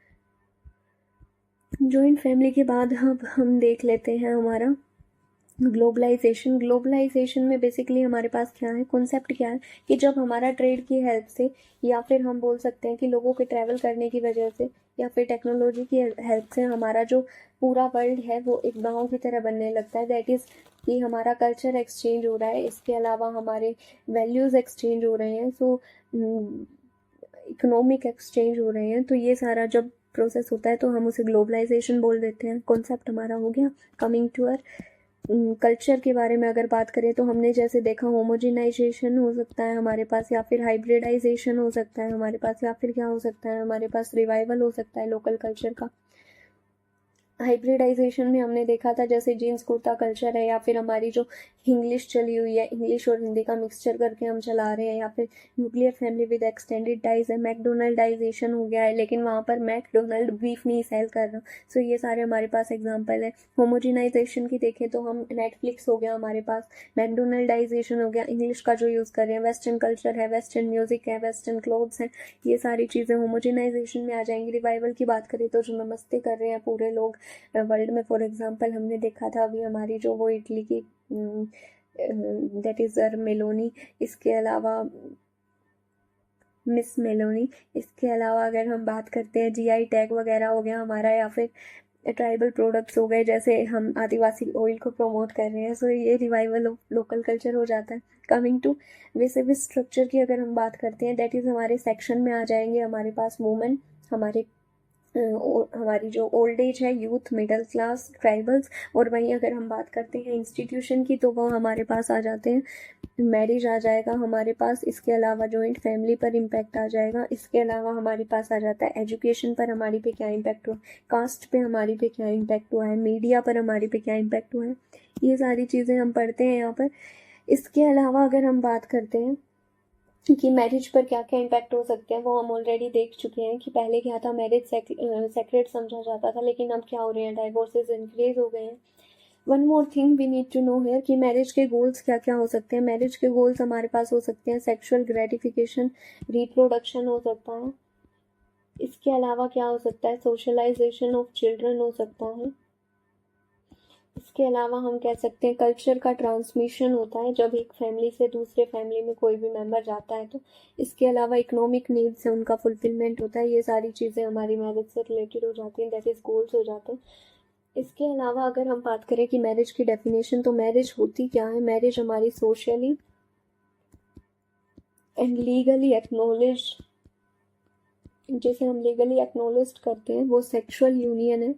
जॉइंट फैमिली के बाद हम देख लेते हैं हमारा ग्लोबलाइजेशन। ग्लोबलाइजेशन में बेसिकली हमारे पास क्या है, कॉन्सेप्ट क्या है कि जब हमारा ट्रेड की हेल्प से या फिर हम बोल सकते हैं कि लोगों के ट्रैवल करने की वजह से या फिर टेक्नोलॉजी की हेल्प से हमारा जो पूरा वर्ल्ड है वो एक गाँव की तरह बनने लगता है। दैट इज़ कि हमारा कल्चर एक्सचेंज हो रहा है। इसके अलावा हमारे वैल्यूज़ एक्सचेंज हो रहे हैं। सो इकोनॉमिक एक्सचेंज हो रहे हैं। तो ये सारा जब प्रोसेस होता है तो हम उसे ग्लोबलाइजेशन बोल देते हैं। कॉन्सेप्ट हमारा हो गया। कमिंग टू अर कल्चर के बारे में अगर बात करें तो हमने जैसे देखा होमोजिनाइजेशन हो सकता है हमारे पास, या फिर हाइब्रिडाइजेशन हो सकता है हमारे पास, या फिर क्या हो सकता है हमारे पास रिवाइवल हो सकता है लोकल कल्चर का। हाइब्रिडाइजेशन में हमने देखा था जैसे जीन्स कुर्ता कल्चर है, या फिर हमारी जो इंग्लिश चली हुई है, इंग्लिश और हिंदी का मिक्सचर करके हम चला रहे हैं, या फिर nuclear family with extended ties है। मैकडोनल्डाइजेशन हो गया है लेकिन वहाँ पर मैकडोनल्ड बीफ नहीं सेल कर रहा। सो ये सारे हमारे पास एग्जाम्पल है। होमोजिनाइजेशन की देखें तो हम नेटफ्लिक्स हो गया हमारे पास, मैकडोनल्डाइजेशन हो गया इंग्लिश का जो यूज़ कर रहे हैं, वेस्टर्न कल्चर है, वेस्टर्न म्यूजिक है, वेस्टर्न क्लोथ्स हैं। ये सारी चीज़ें होमोजिनाइजेशन में आ जाएंगी। रिवाइवल की बात करें तो जो नमस्ते कर रहे हैं पूरे लोग वर्ल्ड में, फॉर एग्जांपल हमने देखा था अभी हमारी जो वो इटली की दैट इज़ मेलोनी। इसके अलावा मिस मेलोनी। इसके अलावा अगर हम बात करते हैं जीआई टैग वगैरह हो गया हमारा, या फिर ट्राइबल प्रोडक्ट्स हो गए, जैसे हम आदिवासी ऑयल को प्रमोट कर रहे हैं। सो ये रिवाइवल ऑफ लोकल कल्चर हो जाता है। कमिंग टू वैसे भी स्ट्रक्चर की अगर हम बात करते हैं, दैट इज़ हमारे सेक्शन में आ जाएंगे हमारे पास वुमेन, हमारे हमारी जो ओल्ड एज है, यूथ, मिडिल क्लास, ट्राइबल्स। और वहीं अगर हम बात करते हैं इंस्टीट्यूशन की तो वो हमारे पास आ जाते हैं, मैरिज आ जाएगा हमारे पास। इसके अलावा जॉइंट फैमिली पर इम्पैक्ट आ जाएगा। इसके अलावा हमारे पास आ जाता है एजुकेशन पर हमारी पे क्या इम्पैक्ट हुआ, कास्ट पे हमारी पे क्या इम्पैक्ट हुआ है, मीडिया पर हमारी पे क्या इम्पैक्ट हुआ है। ये सारी चीज़ें हम पढ़ते हैं यहाँ पर। इसके अलावा अगर हम बात करते हैं कि मैरिज पर क्या क्या इम्पैक्ट हो सकते हैं, वो हम ऑलरेडी देख चुके हैं कि पहले क्या था, मैरिज सेक्रेट समझा जाता था, लेकिन अब क्या हो रहे हैं, डाइवोर्सेस इंक्रीज हो गए हैं। One more thing we need to know here कि मैरिज के गोल्स क्या क्या हो सकते हैं। मैरिज के गोल्स हमारे पास हो सकते हैं सेक्सुअल ग्रेटिफिकेशन, रिप्रोडक्शन हो सकता है। इसके अलावा क्या हो सकता है, सोशलाइजेशन ऑफ चिल्ड्रन हो सकता है। इसके अलावा हम कह सकते हैं कल्चर का ट्रांसमिशन होता है जब एक फैमिली से दूसरे फैमिली में कोई भी मेंबर जाता है तो। इसके अलावा इकोनॉमिक नीड्स है उनका फुलफिलमेंट होता है। ये सारी चीज़ें हमारी मैरिज से रिलेटेड हो जाती हैं, दैट इज़ गोल्स हो जाते हैं। इसके अलावा अगर हम बात करें कि मैरिज की डेफिनेशन, तो मैरिज होती क्या है, मैरिज हमारी सोशली एंड लीगली एक्नॉलेज, जैसे हम लीगली एक्नॉलेज करते हैं वो सेक्सुअल यूनियन है।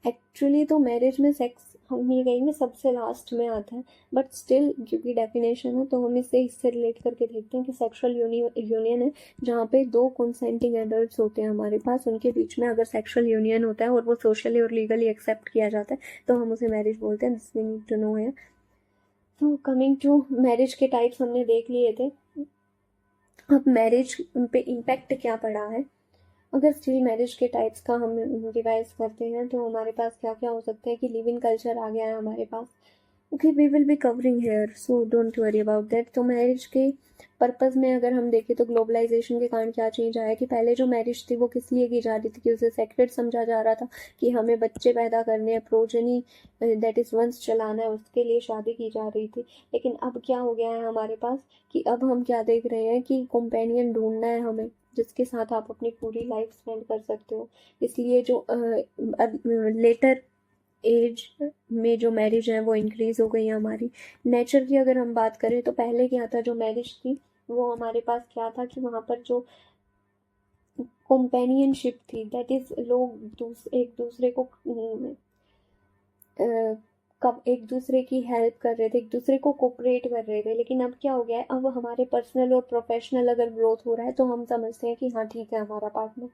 एक्चुअली तो मैरिज में सेक्स हम ये कहेंगे सबसे लास्ट में आता है, बट स्टिल क्योंकि डेफिनेशन है तो हम इसे इससे रिलेट करके देखते हैं कि सेक्सुअल यूनियन है जहाँ पे दो कंसेंटिंग एडल्ट्स होते हैं हमारे पास, उनके बीच में अगर सेक्सुअल यूनियन होता है और वो सोशली और लीगली एक्सेप्ट किया जाता है तो हम उसे मैरिज बोलते हैं। This we need to know है। तो कमिंग टू मैरिज के टाइप्स हमने देख लिए थे। अब मैरिज पे इम्पैक्ट क्या पड़ा है, अगर स्टिल मैरिज के टाइप्स का हम रिवाइज करते हैं तो हमारे पास क्या क्या हो सकता है कि लिव इन कल्चर आ गया है हमारे पास। Okay, we will be covering here, so don't worry about that. तो मैरिज के पर्पज़ में अगर हम देखें तो ग्लोबलाइजेशन के कारण क्या चेंज आया कि पहले जो मैरिज थी वो किस लिए की जा रही थी कि उसे सेक्रेट समझा जा रहा था कि हमें बच्चे पैदा करने हैं, प्रोजनी दैट इज़ वंश चलाना है, उसके लिए शादी की जा रही थी। लेकिन अब क्या हो गया है हमारे पास कि अब हम क्या देख रहे हैं कि कंपेनियन ढूंढना है हमें जिसके साथ आप अपनी पूरी लाइफ स्पेंड कर सकते हो। इसलिए जो लेटर एज में जो मैरिज है वो इंक्रीज हो गई है हमारी। नेचर की अगर हम बात करें तो पहले क्या था, जो मैरिज थी वो हमारे पास क्या था कि वहाँ पर जो कंपेनियनशिप थी दैट इज लोग एक दूसरे को कब एक दूसरे की हेल्प कर रहे थे, एक दूसरे को कोऑपरेट कर रहे थे। लेकिन अब क्या हो गया है, अब हमारे पर्सनल और प्रोफेशनल अगर ग्रोथ हो रहा है तो हम समझते हैं कि हाँ ठीक है हमारा पार्टनर,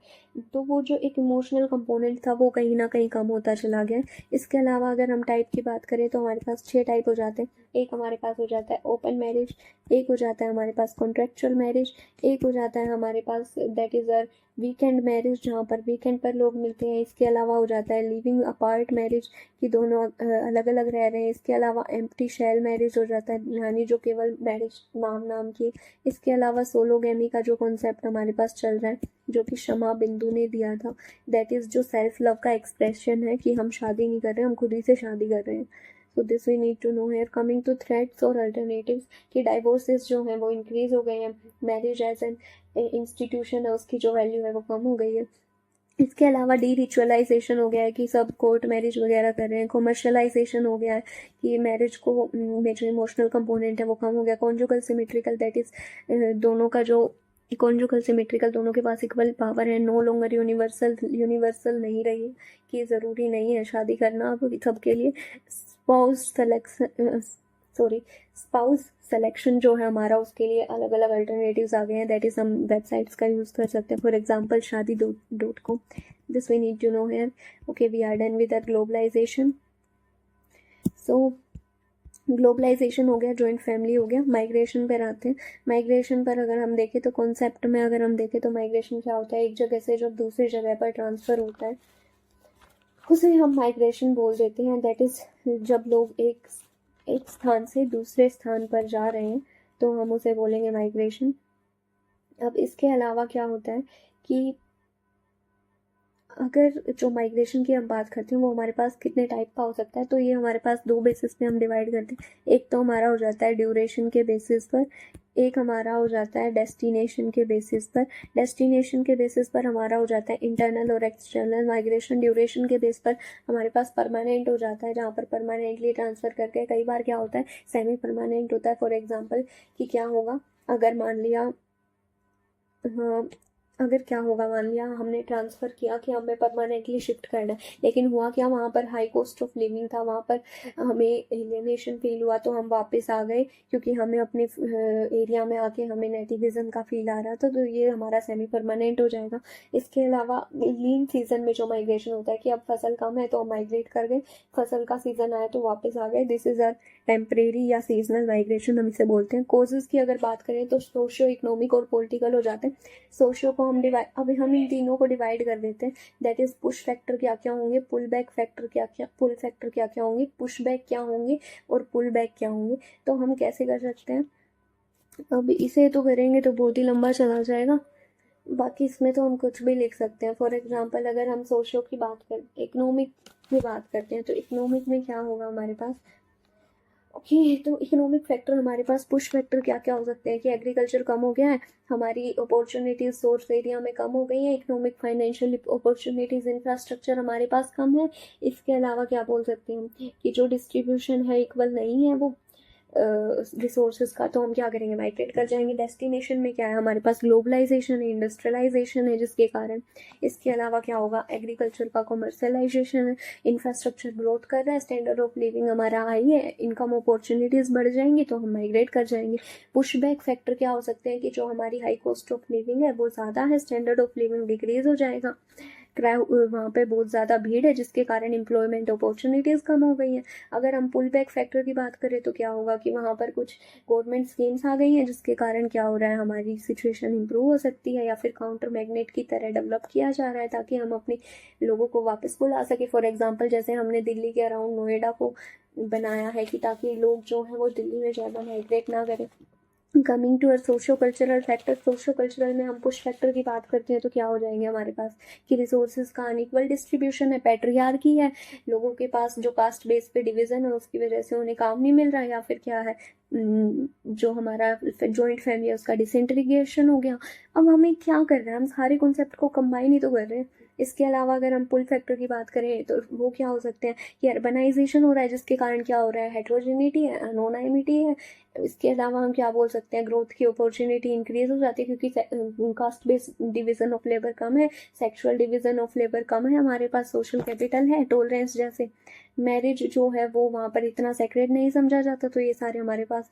तो वो जो एक इमोशनल कंपोनेंट था वो कहीं ना कहीं कम होता चला गया है। इसके अलावा अगर हम टाइप की बात करें तो हमारे पास 6 टाइप हो जाते हैं। एक हमारे पास हो जाता है ओपन मैरिज, एक हो जाता है हमारे पास कॉन्ट्रेक्चुअल मैरिज, एक हो जाता है हमारे पास that is a weekend marriage जहाँ पर वीकेंड पर लोग मिलते हैं। इसके अलावा हो जाता है लिविंग अपार्ट मैरिज कि दोनों अलग अलग रह रहे हैं। इसके अलावा एम्प्टी शेल मैरिज हो जाता है, यानी जो केवल मैरिज नाम नाम की। इसके अलावा सोलोगेमी का जो कॉन्सेप्ट हमारे पास चल रहा है जो कि शमा बिंदु ने दिया था, दैट इज़ जो सेल्फ लव का एक्सप्रेशन है कि हम शादी नहीं कर रहे, हम खुद ही से शादी कर रहे हैं। So this we need to know here. Coming to threats और अल्टरनेटिव्स कि डाइवोर्सेस जो हैं वो इंक्रीज हो गए हैं, मैरिज एज एन इंस्टीट्यूशन है उसकी जो वैल्यू है वो कम हो गई है। इसके अलावा डी रिचुअलाइजेशन हो गया है कि सब कोर्ट मैरिज वगैरह कर रहे हैं। कमर्शलाइजेशन हो गया है कि मैरिज को में जो इमोशनल कंपोनेंट है वो कम हो गया। कॉन्जुगल सिमेट्रिकल दैट इज दोनों का जो कॉन्जुगल सिमेट्रिकल दोनों के पास इक्वल पावर है। नो लॉन्गर यूनिवर्सल नहीं रही कि ज़रूरी नहीं है शादी करना अब सबके लिए। स्पाउस सेलेक्शन जो है हमारा उसके लिए अलग अलग अल्टरनेटिव्स आ गए हैं, दैट इज़ हम वेबसाइट्स का यूज़ कर सकते हैं, फॉर एग्जांपल शादी.com। This we need to know here. Okay, we are done with that globalization. So globalization हो गया, जॉइंट फैमिली हो गया। माइग्रेशन पर आते हैं। माइग्रेशन पर अगर हम देखें तो कॉन्सेप्ट में अगर हम देखें तो माइग्रेशन क्या होता है, एक जगह से जब दूसरी जगह पर ट्रांसफ़र होता है उसे हम माइग्रेशन बोल देते हैं। दैट इज़ जब लोग एक स्थान से दूसरे स्थान पर जा रहे हैं तो हम उसे बोलेंगे माइग्रेशन। अब इसके अलावा क्या होता है कि अगर जो माइग्रेशन की हम बात करते हैं वो हमारे पास कितने टाइप का हो सकता है, तो ये हमारे पास 2 बेसिस पे हम डिवाइड करते हैं। एक तो हमारा हो जाता है ड्यूरेशन के बेसिस पर, एक हमारा हो जाता है डेस्टिनेशन के बेसिस पर। डेस्टिनेशन के बेसिस पर हमारा हो जाता है इंटरनल और एक्सटर्नल माइग्रेशन। ड्यूरेशन के बेस पर हमारे पास परमानेंट हो जाता है जहाँ पर परमानेंटली ट्रांसफ़र करके। कई बार क्या होता है सेमी परमानेंट होता है। फॉर एग्जाम्पल कि क्या होगा अगर मान लिया हाँ, अगर क्या होगा मान लिया हमने ट्रांसफ़र किया कि हमें परमानेंटली शिफ्ट करना है, लेकिन हुआ क्या वहाँ पर हाई कॉस्ट ऑफ लिविंग था, वहाँ पर हमें एलियनेशन फील हुआ तो हम वापस आ गए क्योंकि हमें अपने एरिया में आके हमें नेटिविज़म का फील आ रहा था, तो ये हमारा सेमी परमानेंट हो जाएगा। इसके अलावा लीन सीज़न में जो माइग्रेशन होता है कि अब फसल कम है तो हम माइग्रेट कर गए, फसल का सीज़न आया तो वापस आ गए। दिस इज़ अ टेम्परेरी या सीजनल माइग्रेशन हम इसे बोलते हैं। कोजेज़ की अगर बात करें तो सोशियो इकोनॉमिक और पॉलिटिकल हो जाते हैं। सोशियो को हम इन तीनों को डिवाइड कर देते हैं। दैट इज पुश फैक्टर क्या क्या होंगे, पुल बैक फैक्टर क्या क्या, पुल फैक्टर क्या क्या होंगे, पुश बैक क्या होंगे और पुल बैक क्या होंगे। तो हम कैसे कर सकते हैं, अब इसे तो करेंगे तो बहुत ही लंबा चला जाएगा, बाकी इसमें तो हम कुछ भी लिख सकते हैं। फॉर एग्जांपल अगर हम सोशियो की बात करें, इकोनॉमिक की बात करते हैं तो इकोनॉमिक में क्या होगा हमारे पास। ओके, तो इकोनॉमिक फैक्टर हमारे पास पुश फैक्टर क्या क्या हो सकते हैं कि एग्रीकल्चर कम हो गया है, हमारी अपॉर्चुनिटीज सोर्स एरिया में कम हो गई है, इकोनॉमिक फाइनेंशियल अपॉर्चुनिटीज इंफ्रास्ट्रक्चर हमारे पास कम है। इसके अलावा क्या बोल सकते हैं हम कि जो डिस्ट्रीब्यूशन है इक्वल नहीं है, वो रिसोर्सेज का, तो हम क्या करेंगे, माइग्रेट कर जाएंगे। डेस्टिनेशन में क्या है, हमारे पास ग्लोबलाइजेशन है, इंडस्ट्रियलाइजेशन है, जिसके कारण इसके अलावा क्या होगा, एग्रीकल्चर का कमर्शलाइजेशन है, इंफ्रास्ट्रक्चर ग्रोथ कर रहा है, स्टैंडर्ड ऑफ लिविंग हमारा हाई है, इनकम अपॉर्चुनिटीज़ बढ़ जाएंगी, तो हम माइग्रेट कर जाएंगे। पुश बैक फैक्टर क्या हो सकते हैं कि जो हमारी हाई कॉस्ट ऑफ लिविंग है वो ज़्यादा है, स्टैंडर्ड ऑफ लिविंग डिक्रीज हो जाएगा, वहाँ पे बहुत ज़्यादा भीड़ है, जिसके कारण एम्प्लॉयमेंट अपॉर्चुनिटीज़ कम हो गई हैं। अगर हम पुल बैक फैक्टर की बात करें तो क्या होगा कि वहाँ पर कुछ गवर्नमेंट स्कीम्स आ गई हैं, जिसके कारण क्या हो रहा है, हमारी सिचुएशन इंप्रूव हो सकती है, या फिर काउंटर मैग्नेट की तरह डेवलप किया जा रहा है ताकि हम अपने लोगों को वापस बुला सके। फॉर एग्जाम्पल जैसे हमने दिल्ली के अराउंड नोएडा को बनाया है कि ताकि लोग जो हैं वो दिल्ली में ज़्यादा माइग्रेट ना करें। Coming to uh socio cultural factor, socio cultural में हम पुश फैक्टर की बात करते हैं तो क्या हो जाएंगे हमारे पास कि रिसोर्सेज का अनइक्वल डिस्ट्रीब्यूशन है, पैट्रियार्की है, लोगों के पास जो कास्ट बेस पे डिवीजन है उसकी वजह से उन्हें काम नहीं मिल रहा है, या फिर क्या है, जो हमारा जॉइंट फैमिली है उसका डिसइंटीग्रेशन हो गया। अब हमें क्या कर रहे हैं, हम सारे कॉन्सेप्ट को कंबाइन ही तो कर रहे हैं। इसके अलावा अगर हम पुल फैक्टर की बात करें तो वो क्या हो सकते हैं कि अर्बनाइजेशन हो रहा है, जिसके कारण क्या हो रहा है, हेट्रोजेनिटी है, अनोनाइमिटी है। इसके अलावा हम क्या बोल सकते हैं, ग्रोथ की अपॉर्चुनिटी इंक्रीज हो जाती है क्योंकि caste based division of labour कम है, सेक्सुअल डिवीजन ऑफ लेबर कम है, हमारे पास सोशल कैपिटल है, टॉलरेंस जैसे मैरिज जो है वो वहाँ पर इतना सेक्रेट नहीं समझा जाता। तो ये सारे हमारे पास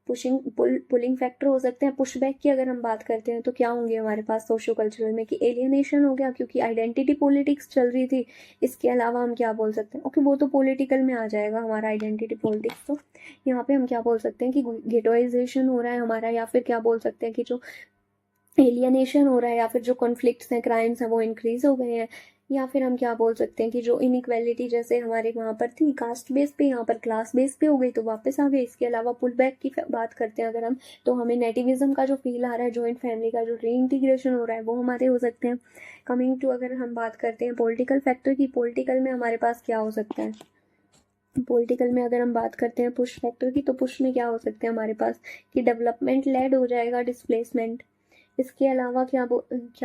पुलिंग फैक्टर हो सकते हैं। पुश बैक की अगर हम बात करते हैं तो क्या होंगे हमारे पास सोशो कल्चरल में कि एलियनेशन हो गया क्योंकि आइडेंटिटी पॉलिटिक्स चल रही थी। इसके अलावा हम क्या बोल सकते हैं, ओके वो तो पॉलिटिकल में आ जाएगा हमारा आइडेंटिटी पॉलिटिक्स, तो यहाँ पे हम क्या बोल सकते हैं कि गेटोइजेशन हो रहा है हमारा, या फिर क्या बोल सकते हैं कि जो एलियनेशन हो रहा है, या फिर जो कॉन्फ्लिक्ट्स हैं, क्राइम्स हैं वो इंक्रीज हो गए हैं, या फिर हम क्या बोल सकते हैं कि जो इनइक्वालिटी जैसे हमारे वहाँ पर थी कास्ट बेस पे, यहाँ पर क्लास बेस पे हो गई तो वापस आ गई। इसके अलावा पुल बैक की बात करते हैं अगर हम, तो हमें नेटिविज्म का जो फील आ रहा है, जॉइंट फैमिली का जो रीइंटीग्रेशन हो रहा है वो हमारे हो सकते हैं। कमिंग टू अगर हम बात करते हैं पॉलिटिकल फैक्टर की, पॉलिटिकल में हमारे पास क्या हो सकता है, पॉलिटिकल में अगर हम बात करते हैं पुश फैक्टर की, तो पुश में क्या हो सकते हैं हमारे पास कि डेवलपमेंट लेड हो जाएगा, डिस्प्लेसमेंट। इसके अलावा क्या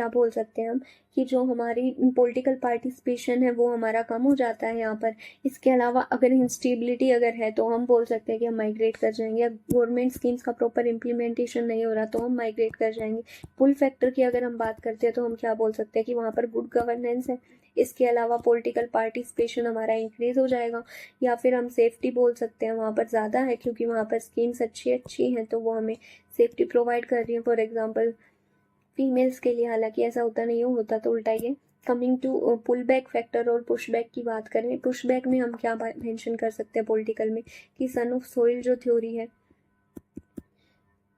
बोल सकते हैं हम कि जो हमारी पॉलिटिकल पार्टिसिपेशन है वो हमारा कम हो जाता है यहाँ पर। इसके अलावा अगर इंस्टेबिलिटी अगर है तो हम बोल सकते हैं कि हम माइग्रेट कर जाएंगे, या गवर्नमेंट स्कीम्स का प्रॉपर इम्प्लीमेंटेशन नहीं हो रहा तो हम माइग्रेट कर जाएंगे। पुल फैक्टर की अगर हम बात करते हैं तो हम क्या बोल सकते हैं कि वहाँ पर गुड गवर्नेंस है। इसके अलावा पॉलिटिकल पार्टिसिपेशन हमारा इंक्रीज हो जाएगा, या फिर हम सेफ्टी बोल सकते हैं वहाँ पर ज़्यादा है क्योंकि वहाँ पर स्कीम्स अच्छी हैं तो वो हमें सेफ्टी प्रोवाइड कर रही है। फॉर एग्जाम्पल फीमेल्स के लिए, हालांकि ऐसा होता नहीं होता तो उल्टा ही है। Coming to pull back factor और पुश बैक की बात करें, पुश बैक में हम क्या मेंशन कर सकते हैं पॉलिटिकल में कि सन ऑफ सोइल जो थ्योरी है,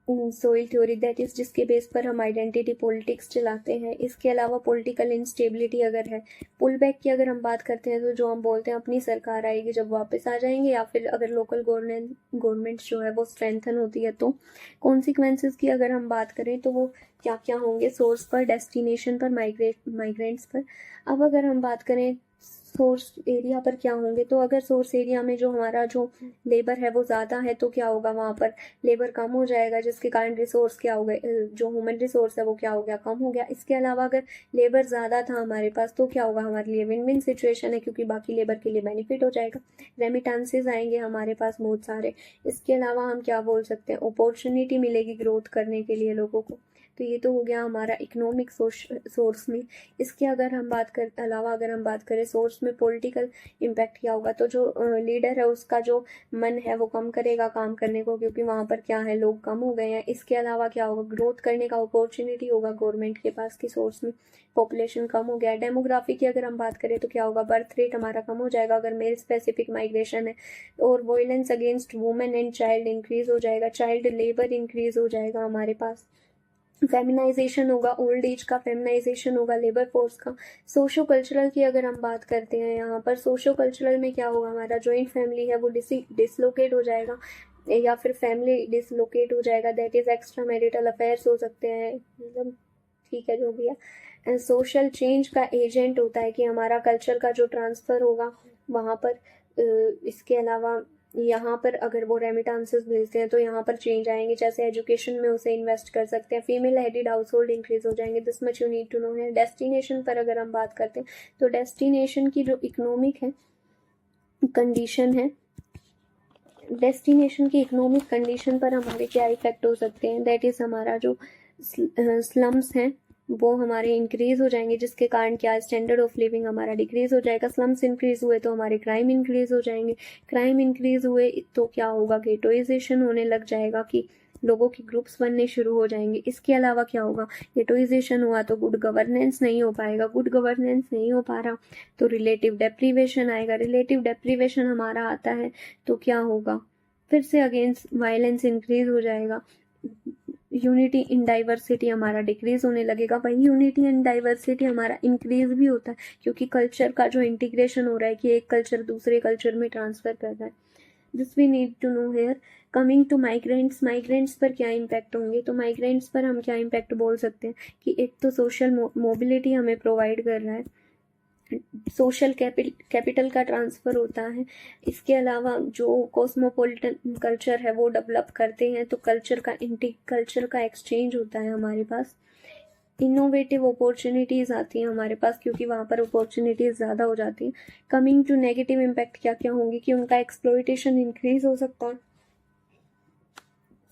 सोइल थ्योरी दैट इज, जिसके बेस पर हम आइडेंटिटी पॉलिटिक्स चलाते हैं। इसके अलावा पॉलिटिकल इंस्टेबिलिटी अगर है, पुल बैक की अगर हम बात करते हैं तो जो हम बोलते हैं अपनी सरकार आएगी जब वापस आ जाएंगे, या फिर अगर लोकल गवर्नमेंट जो है वो स्ट्रेंथन होती है तो। कॉन्सिक्वेंसेज की अगर हम बात करें तो वो क्या क्या होंगे, सोर्स पर, डेस्टिनेशन पर, माइग्रेंट्स पर। अब अगर हम बात करें सोर्स एरिया पर क्या होंगे, तो अगर सोर्स एरिया में जो हमारा जो लेबर है वो ज़्यादा है तो क्या होगा, वहाँ पर लेबर कम हो जाएगा, जिसके कारण रिसोर्स क्या हो गए, जो ह्यूमन रिसोर्स है वो क्या हो गया, कम हो गया। इसके अलावा अगर लेबर ज़्यादा था हमारे पास तो क्या होगा, हमारे लिए विन विन सिचुएशन है क्योंकि बाकी लेबर के लिए बेनिफिट हो जाएगा, रेमिटेंसेज आएंगे हमारे पास बहुत सारे। इसके अलावा हम क्या बोल सकते हैं, अपॉर्चुनिटी मिलेगी ग्रोथ करने के लिए लोगों को। तो ये तो हो गया हमारा इकोनॉमिक सोर्स में। इसके अलावा अगर हम बात करें सोर्स में पॉलिटिकल इम्पैक्ट क्या होगा, तो जो लीडर है उसका जो मन है वो कम करेगा काम करने को क्योंकि वहाँ पर क्या है, लोग कम हो गए हैं। इसके अलावा क्या होगा, ग्रोथ करने का अपॉर्चुनिटी होगा गवर्नमेंट के पास की सोर्स में, पॉपुलेशन कम हो गया है। डेमोग्राफी की अगर हम बात करें तो क्या होगा, बर्थ रेट हमारा कम हो जाएगा अगर मेल स्पेसिफिक माइग्रेशन है, और violence against women and child increase हो जाएगा, चाइल्ड लेबर इंक्रीज हो जाएगा हमारे पास। फेमिनाइजेशन होगा, ओल्ड एज का फेमिनाइजेशन होगा लेबर फोर्स का। सोशो कल्चरल की अगर हम बात करते हैं, यहाँ पर सोशो कल्चरल में क्या होगा, हमारा जॉइंट फैमिली है वो डिसलोकेट हो जाएगा, या फिर फैमिली डिसलोकेट हो जाएगा, that is extra marital affairs हो सकते हैं, मतलब ठीक है जो भी है। सोशल चेंज का एजेंट होता है कि हमारा कल्चर का जो ट्रांसफ़र होगा वहाँ पर। इसके अलावा यहाँ पर अगर वो रेमिटेंसेस भेजते हैं तो यहाँ पर चेंज आएंगे, जैसे एजुकेशन में उसे इन्वेस्ट कर सकते हैं, female headed household increase हो जाएंगे, this much you need to know है। डेस्टिनेशन पर अगर हम बात करते हैं तो डेस्टिनेशन की जो इकोनॉमिक है कंडीशन है, डेस्टिनेशन की इकोनॉमिक कंडीशन पर हमारे क्या इफेक्ट हो सकते हैं, दैट इज़ हमारा जो स्लम्स हैं वो हमारे इंक्रीज हो जाएंगे, जिसके कारण क्या स्टैंडर्ड ऑफ लिविंग हमारा डिक्रीज हो जाएगा। स्लम्स इंक्रीज हुए तो हमारे क्राइम इंक्रीज हो जाएंगे, क्राइम इंक्रीज हुए तो क्या होगा, गेटोइजेशन होने लग जाएगा कि लोगों की ग्रुप्स बनने शुरू हो जाएंगे। इसके अलावा क्या होगा, गेटोइजेशन हुआ तो गुड गवर्नेंस नहीं हो पाएगा, गुड गवर्नेंस नहीं हो पा रहा तो रिलेटिव डेप्रीवेशन आएगा, रिलेटिव डेप्रीवेशन हमारा आता है तो क्या होगा, फिर से अगेंस्ट वायलेंस इंक्रीज हो जाएगा, यूनिटी इन डाइवर्सिटी हमारा डिक्रीज होने लगेगा। वही यूनिटी इन डाइवर्सिटी हमारा इंक्रीज भी होता है क्योंकि कल्चर का जो इंटीग्रेशन हो रहा है कि एक कल्चर दूसरे कल्चर में ट्रांसफर कर रहा है। This we need to know here. Coming to migrants, migrants पर क्या इम्पैक्ट होंगे, तो माइग्रेंट्स पर हम क्या इम्पैक्ट बोल सकते हैं कि एक तो सोशल मोबिलिटी हमें प्रोवाइड कर रहा है, सोशल कैपिटल का ट्रांसफ़र होता है। इसके अलावा जो कॉस्मोपॉलिटन कल्चर है वो डेवलप करते हैं तो कल्चर का एक्सचेंज होता है हमारे पास। इनोवेटिव अपॉर्चुनिटीज़ आती हैं हमारे पास क्योंकि वहाँ पर अपॉर्चुनिटीज़ ज़्यादा हो जाती हैं। कमिंग टू नेगेटिव इम्पैक्ट क्या क्या होंगे कि उनका एक्सप्लॉइटेशन इंक्रीज हो सकता है,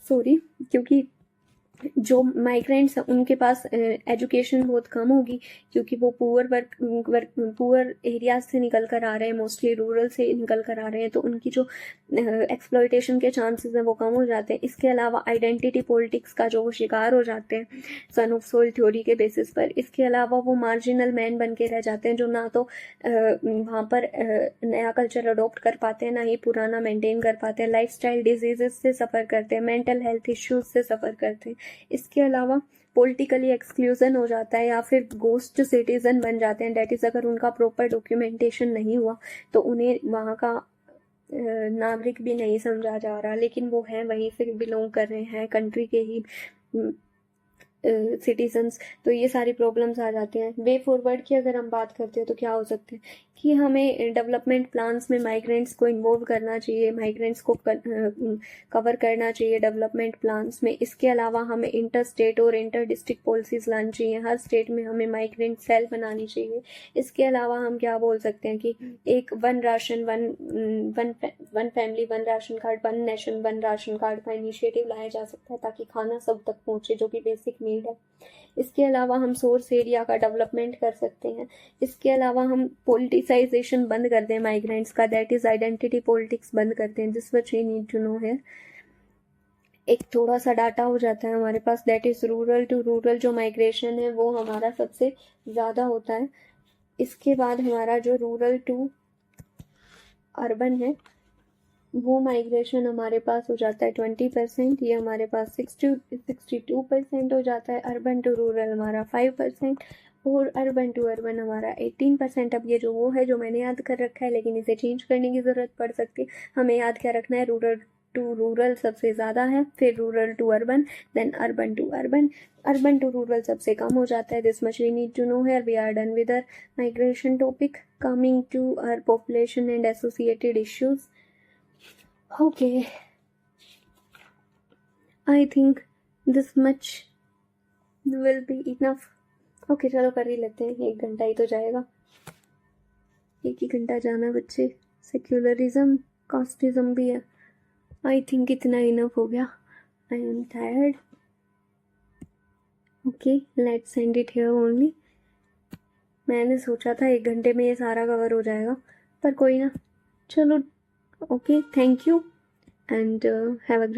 क्योंकि जो माइग्रेंट्स हैं उनके पास एजुकेशन बहुत कम होगी क्योंकि वो पुअर एरियाज से निकल कर आ रहे हैं, मोस्टली रूरल से निकल कर आ रहे हैं, तो उनकी जो एक्सप्लॉइटेशन के चांसेस हैं वो कम हो जाते हैं। इसके अलावा आइडेंटिटी पॉलिटिक्स का जो वो शिकार हो जाते हैं सन ऑफ सोल थ्योरी के बेसिस पर। इसके अलावा वो मार्जिनल मैन बन के रह जाते हैं जो ना तो वहाँ पर नया कल्चर अडॉप्ट कर पाते हैं ना ही पुराना मेंटेन कर पाते हैं, लाइफस्टाइल डिजीजेस से सफ़र करते हैं, मेंटल हेल्थ इश्यूज से सफ़र करते हैं। इसके अलावा पॉलिटिकली एक्सक्लूजन हो जाता है या फिर गोस्ट सिटीजन बन जाते हैं, डेट इज़ अगर उनका प्रॉपर डॉक्यूमेंटेशन नहीं हुआ तो उन्हें वहाँ का नागरिक भी नहीं समझा जा रहा, लेकिन वो हैं वहीं से बिलोंग कर रहे हैं कंट्री के ही सिटीजन्स। तो ये सारी प्रॉब्लम्स आ जाती हैं। वे फॉरवर्ड की अगर हम बात करते हैं तो क्या हो सकते हैं कि हमें डेवलपमेंट प्लान्स में माइग्रेंट्स को इन्वॉल्व करना चाहिए, माइग्रेंट्स को कवर करना चाहिए डेवलपमेंट प्लान्स में। इसके अलावा हमें इंटर स्टेट और इंटर डिस्ट्रिक्ट पॉलिसीज़ लानी चाहिए, हर स्टेट में हमें माइग्रेंट सेल बनानी चाहिए। इसके अलावा हम क्या बोल सकते हैं कि एक one family one ration card, one nation one ration card का इनिशिएटिव लाया जा सकता है ताकि खाना सब तक पहुँचे जो कि बेसिक नीड है। इसके अलावा हम सोर्स एरिया का डेवलपमेंट कर सकते हैं। इसके अलावा हम पॉलिटिसाइजेशन बंद कर दें माइग्रेंट्स का, दैट इज़ आइडेंटिटी पॉलिटिक्स बंद करते हैं। This what we need to know here. एक थोड़ा सा डाटा हो जाता है हमारे पास, that is rural to rural जो माइग्रेशन है वो हमारा सबसे ज़्यादा होता है। इसके बाद हमारा जो रूरल टू अर्बन है वो माइग्रेशन हमारे पास हो जाता है 20%, ये हमारे पास 62% हो जाता है। अर्बन टू रूरल हमारा 5% और अर्बन टू अर्बन हमारा 18%। अब ये जो वो है जो मैंने याद कर रखा है लेकिन इसे चेंज करने की ज़रूरत पड़ सकती है। हमें याद क्या रखना है, रूरल टू रूरल सबसे ज़्यादा है, फिर rural to urban, then urban to urban, urban to rural सबसे कम हो जाता है। This much we need to know here. We are done with our migration topic. Coming to our population and associated issues. Okay, I think this much will be enough. Okay, चलो कर ही लेते हैं, 1 घंटा ही तो जाएगा, 1 ही घंटा जाना बच्चे। सेक्युलरिज्म कास्टिज्म भी है, आई थिंक इतना इनफ हो गया। I am tired. Okay, let's end it here only. मैंने सोचा था 1 घंटे में ये सारा कवर हो जाएगा पर कोई ना, चलो। Okay, thank you and have a great